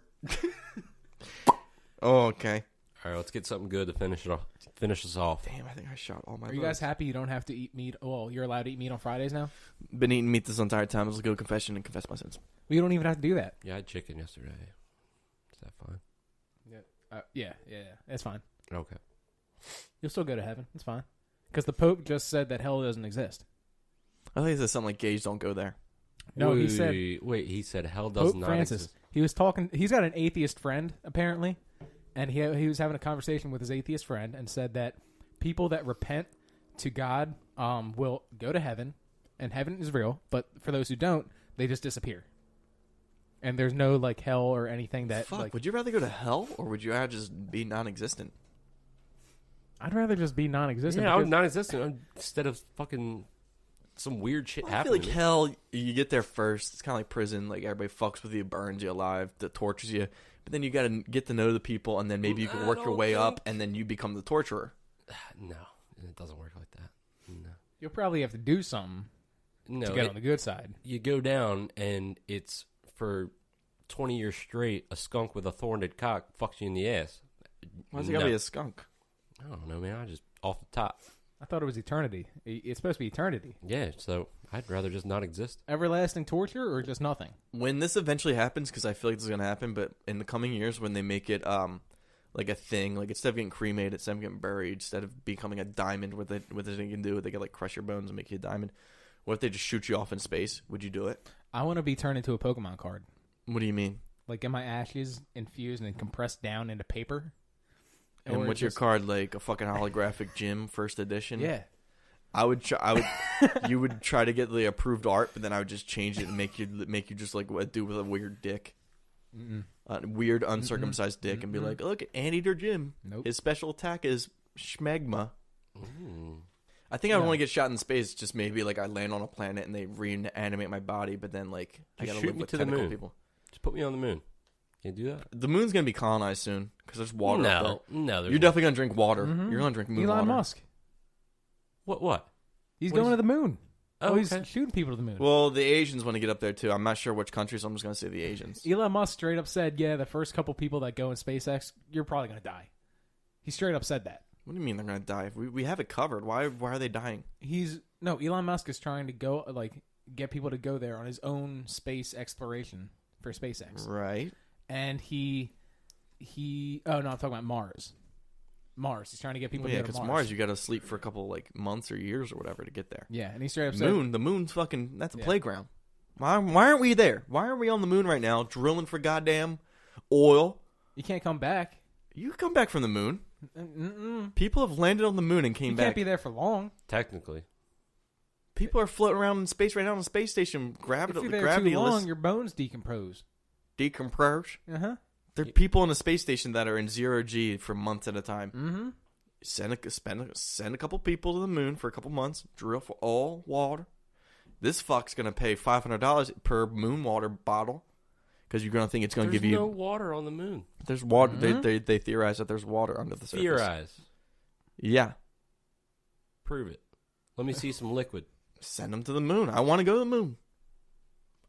Oh, okay. All right, let's get something good to finish us off. Damn, I think I shot all my Are you guys happy you don't have to eat meat? Oh, you're allowed to eat meat on Fridays now? Been eating meat this entire time. Let's go to confession and confess my sins. Well, you don't even have to do that. Yeah, I had chicken yesterday. Is that fine? Yeah. It's fine. Okay. You'll still go to heaven. It's fine. Because the Pope just said that hell doesn't exist. I think he said something like gays don't go there. No, wait, he said... Wait, he said hell does Pope not Francis. exist. He was talking... He's got an atheist friend, apparently. And he was having a conversation with his atheist friend and said that people that repent to God will go to heaven. And heaven is real. But for those who don't, they just disappear. And there's no, like, hell or anything that... Fuck, like, would you rather go to hell or would you rather just be non-existent? I'd rather just be non-existent. Yeah, I because- was non-existent instead of fucking some weird shit I feel happening. like hell, you get there first. It's kind of like prison. Like, everybody fucks with you, burns you alive, that tortures you. But then you got to get to know the people, and then maybe you can work your way up, and then you become the torturer. No, it doesn't work like that. No. You'll probably have to do something No, to get on the good side. you go down, and it's for 20 years straight, a skunk with a thorned cock fucks you in the ass. Why's it got to be a skunk? I don't know, man. I just off the top. I thought it was eternity. It's supposed to be eternity. Yeah, so I'd rather just not exist. Everlasting torture or just nothing? When this eventually happens, because I feel like this is going to happen, but in the coming years when they make it like a thing, like instead of getting cremated, instead of getting buried, instead of becoming a diamond, what they can do, they can like crush your bones and make you a diamond. What if they just shoot you off in space? Would you do it? I want to be turned into a Pokemon card. What do you mean? Like, get my ashes infused and compressed down into paper. And Or what's your just- card, like a fucking holographic gym first edition? Yeah. You would try to get the approved art, but then I would just change it and make you just like a dude with a weird dick, a weird uncircumcised dick, and be like, look, Anteater Jim. Nope. His special attack is schmegma. Ooh. I think I would want to get shot in space. Just maybe like I land on a planet and they reanimate my body, but then like I Just gotta shoot live me with to the technical moon. people. Just put me on the moon. Can you do that? The moon's gonna be colonized soon because there's water up there. No. You're definitely gonna drink water. You're gonna drink moon Elon water. Musk. What? He's What going is- to the moon. Oh, He's okay. shooting people to the moon. Well, the Asians want to get up there too. I'm not sure which country, so I'm just gonna say the Asians. Elon Musk straight up said, yeah, the first couple people that go in SpaceX, you're probably going to die. He straight up said that. What do you mean they're gonna die? We have it covered. Why are they dying? Elon Musk is trying to go, like, get people to go there on his own space exploration for SpaceX. Right. And I'm talking about Mars. He's trying to get people Yeah, to go because to Mars, you got to sleep for a couple like months or years or whatever to get there. Yeah, and he straight up said, The moon's fucking. That's a Yeah. playground. Why aren't we there? Why aren't we on the moon right now, drilling for goddamn oil? you can't come back. You come back from the moon. Mm-mm. People have landed on the moon and came You back. can't be there for long. Technically. People are floating around in space right now on the space station. If you're there Gravity too long, your bones decompose. decompose. Uh-huh. There are people in the space station that are in 0G for months at a time. Mm-hmm. Send a couple people to the moon for a couple months. Drill for all water. This fuck's gonna pay $500 per moon water bottle because you're gonna think it's gonna There's give you. no water on the moon. There's water. Mhm. They theorize that there's water under the surface. Theorize. Yeah. Prove it. Let me see some liquid. Send them to the moon. I want to go to the moon.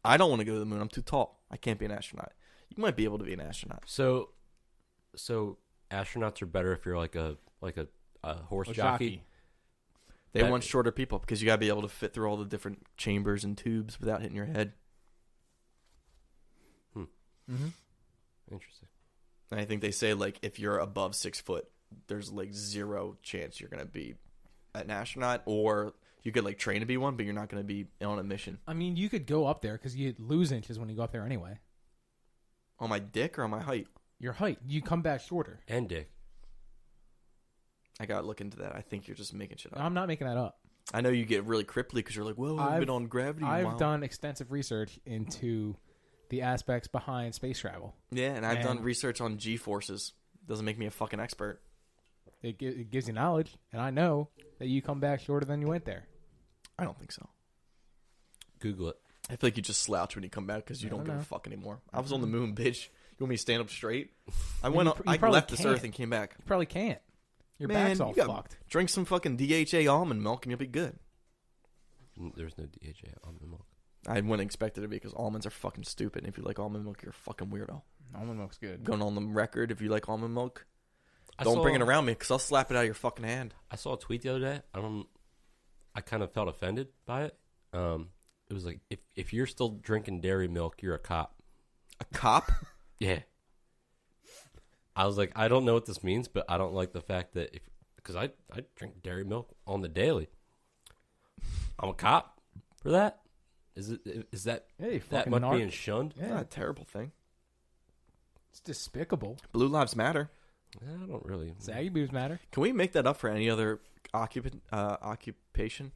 I don't want to go to the moon. I'm too tall. I can't be an astronaut. You might be able to be an astronaut. So astronauts are better if you're like a horse jockey. They That- want shorter people because you got to be able to fit through all the different chambers and tubes without hitting your head. Mm-hmm. Interesting. And I think they say, like, if you're above 6 foot, there's, like, 0 chance you're going to be an astronaut, or you could, like, train to be one, but you're not going to be on a mission. I mean, you could go up there because you lose inches when you go up there anyway. On my dick or on my height? Your height. You come back shorter. And dick. I got to look into that. I think you're just making shit up. I'm not making that up. I know you get really cripply because you're like, whoa, I've been on gravity. I've done extensive research into the aspects behind space travel. Yeah, and I've done research on G-forces. Doesn't make me a fucking expert. It gives you knowledge, and I know that you come back shorter than you went there. I don't think so. Google it. I feel like you just slouch when you come back because you don't give a fuck anymore. I was on the moon, bitch. You want me to stand up straight? I left this earth and came back. You probably can't. Your Man, back's all fucked. Drink some fucking DHA almond milk and you'll be good. There's no DHA almond milk. I wouldn't expect it to be because almonds are fucking stupid. And if you like almond milk, you're a fucking weirdo. Almond milk's good. Going on the record, if you like almond milk, don't bring it around me because I'll slap it out of your fucking hand. I saw a tweet the other day. I kind of felt offended by it. It was like, if you're still drinking dairy milk, you're a cop. A cop? Yeah. I was like, I don't know what this means, but I don't like the fact that because I drink dairy milk on the daily. I'm a cop for that. Is that Hey, that much being shunned? Yeah. Not a terrible thing. It's despicable. Blue lives matter. I don't really. Saggy boobs matter. Can we make that up for any other occupation?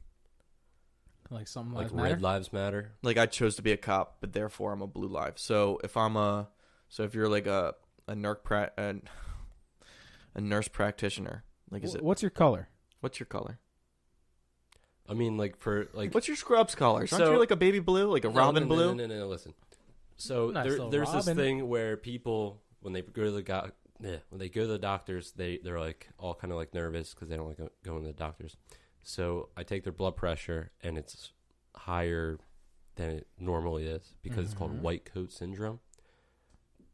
Like some Like lives matter. red lives matter. Like I chose to be a cop, but therefore I'm a blue life. So if you're like a nurse practitioner, like What's your color? What's your color? I mean, like what's your scrubs colors? Aren't you like a baby blue, like a robin blue? No. Listen. So Nice there's Robin. this thing where people when they go to the doctors, they're like all kind of like nervous because they don't like going to the doctors. So I take their blood pressure and it's higher than it normally is because it's called white coat syndrome.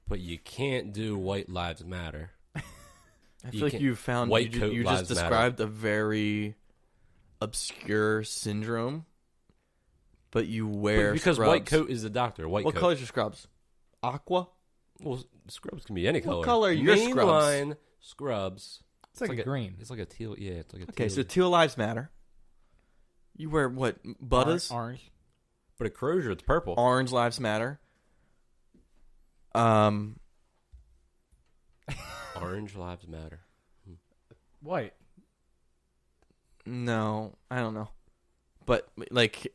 But you can't do white lives matter. I feel like you found white you coat just lives described a very obscure syndrome, but you wear because scrubs. white coat is the doctor. What coat. Color's your scrubs? Aqua. Well, scrubs can be any color. What color are your scrubs? Mainline scrubs. It's like a green. It's like a teal. Yeah, it's like a teal. Okay, so teal lives matter. You wear what? Butters? Orange. But at Kosher, it's purple. Orange lives matter. Orange lives matter. White. No, I don't know. But, like,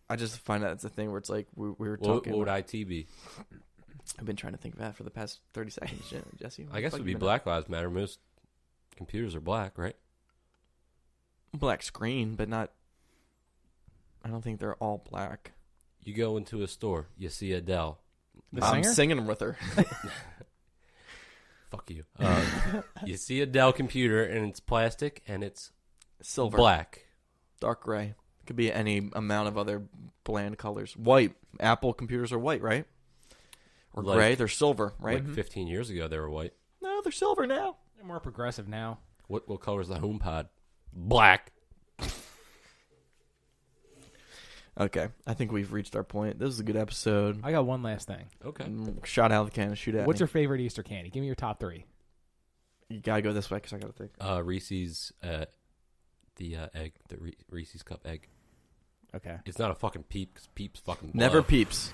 I just find that it's a thing where it's like we were talking. What would IT be? I've been trying to think of that for the past 30 seconds, Jesse. I guess it would be Black Lives Matter. Most computers are black, right? Black screen, but not... I don't think they're all black. You go into a store, you see Adele. I'm singing with her. Fuck you. You see a Dell computer and it's plastic and it's Silver. black. Dark gray. Could be any amount of other bland colors. White. Apple computers are white, right? Or Like- gray. They're silver, right? Like 15 years ago, they were white. No, they're silver now. They're more progressive now. What color is the HomePod? Black. Okay. I think we've reached our point. This is a good episode. I got one last thing. Okay. Shot out of the cannon. Shoot at What's me. your favorite Easter candy? Give me your top 3. You gotta go this way because I gotta think. Reese's, the egg, the Reese's cup egg. Okay. It's not a fucking peep because peeps fucking blow. Never Peeps.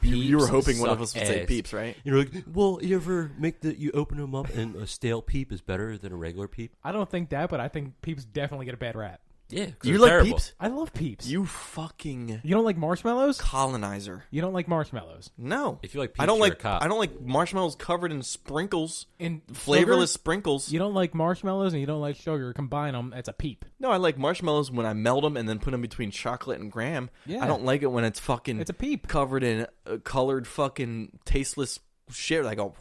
You were Peeps hoping one of suck us would say ass. Peeps, right? You're like, well, you ever you open them up and a stale peep is better than a regular peep? I don't think that, but I think Peeps definitely get a bad rap. Yeah. 'cause You they're like terrible. Peeps? I love Peeps. You fucking You don't like marshmallows? colonizer. You don't like marshmallows. No. If you like peeps, I don't you're like a cop. I don't like marshmallows covered in sprinkles, In flavorless sugar, sprinkles. you don't like marshmallows and you don't like sugar. Combine them, it's a peep. No, I like marshmallows when I melt them and then put them between chocolate and graham. Yeah. I don't like it when it's fucking It's a peep. covered in colored fucking tasteless shit. I go,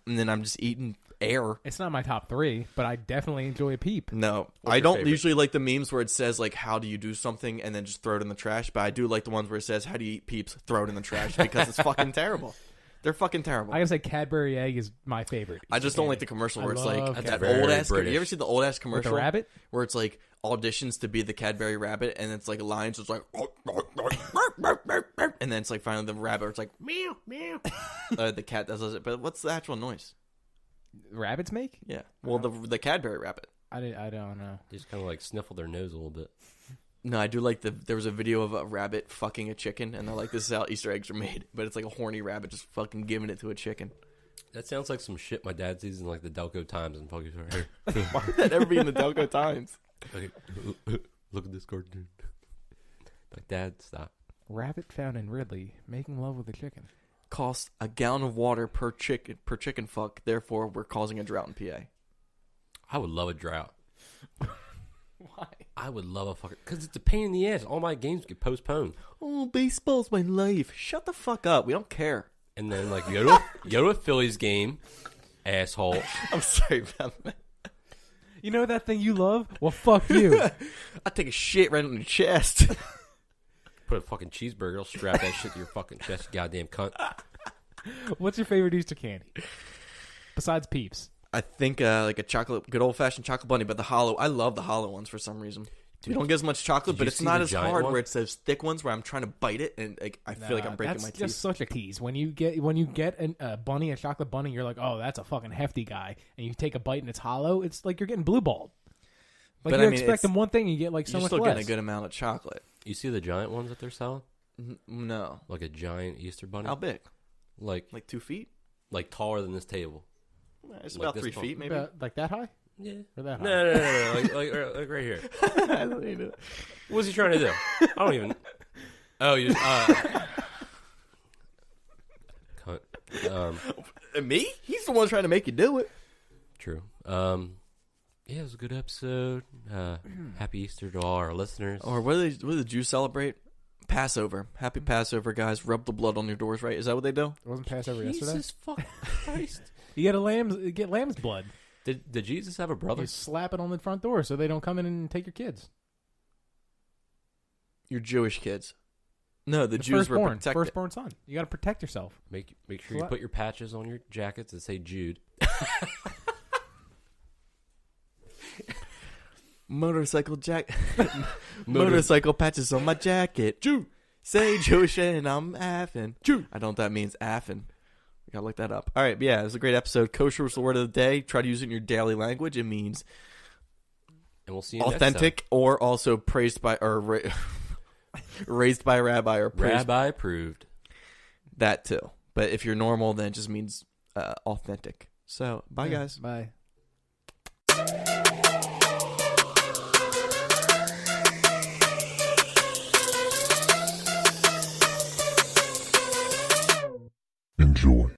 and then I'm just eating air. It's not my top 3, but I definitely enjoy a peep. No, What's I your don't favorite? usually like the memes where it says like how do you do something and then just throw it in the trash. But I do like the ones where it says how do you eat Peeps, throw it in the trash because it's fucking terrible. They're fucking terrible. I gotta say, Cadbury egg is my favorite. I just don't like the commercial where it's like love that Cadbury. old ass. British. You ever see the old ass With commercial the rabbit. where it's like auditions to be the Cadbury rabbit, and it's like lines. It's like, and then it's like finally the rabbit. It's like meow meow. The cat does it, but what's the actual noise? Rabbits make? Yeah, well the Cadbury rabbit. I don't know. They just kind of like sniffle their nose a little bit. No, I do like there was a video of a rabbit fucking a chicken, and they're like, this is how Easter eggs are made. But it's like a horny rabbit just fucking giving it to a chicken. That sounds like some shit my dad sees in like the Delco Times and fucking Why would that ever be in the Delco Times? like, look at this cartoon. Like, Dad, stop. Rabbit found in Ridley making love with a chicken. Costs a gallon of water per chicken fuck. Therefore, we're causing a drought in PA. I would love a drought. Why? I would love a fucking... Because it's a pain in the ass. All my games get postponed. Oh, baseball's my life. Shut the fuck up. We don't care. And then, like, you go to a Phillies game, asshole. I'm sorry about that. You know that thing you love? Well, fuck you. I take a shit right on your chest. Put a fucking cheeseburger, I'll strap that shit to your fucking chest, you goddamn cunt. What's your favorite Easter candy? Besides Peeps. I think like a good old fashioned chocolate bunny, but the hollow. I love the hollow ones for some reason. You don't get as much chocolate, but it's not as hard where it's those thick ones where I'm trying to bite it and like, I feel like I'm breaking my teeth. That's just such a tease. When you get a bunny, a chocolate bunny, you're like, oh, that's a fucking hefty guy. And you take a bite and it's hollow. It's like you're getting blue balled. Like you expect them one thing, and you get like so you're much still less. getting a good amount of chocolate. You see the giant ones that they're selling? No. Like a giant Easter bunny? How big? Like 2 feet? Like taller than this table. It's Like about this 3 tall. feet, maybe. Like that high? Yeah. Or that high? No. like right here. I don't even know. What's he trying to do? I don't even... Oh, you... cunt. Me? He's the one trying to make you do it. True. Yeah, it was a good episode. Happy Easter to all our listeners. Or what do the Jews celebrate? Passover. Happy Passover, guys. Rub the blood on your doors, right? Is that what they do? It wasn't Passover yesterday? Jesus fucking Christ. You get lamb's blood. Did Jesus have a brother? You slap it on the front door so they don't come in and take your kids. Your Jewish kids. No, the Jews were protected. Firstborn son. You got to protect yourself. Make sure you put your patches on your jackets that say Jude. Motorcycle patches on my jacket. Jew. Say Jewish and I'm affin. Jew. I don't know what that means, affin. We gotta look that up. All right, but yeah, it was a great episode. Kosher was the word of the day. Try to use it in your daily language. It means and we'll see you authentic next time. or also praised by or raised by a rabbi or praised. Rabbi approved. That too. But if you're normal, then it just means authentic. So, bye guys. Bye. Enjoy.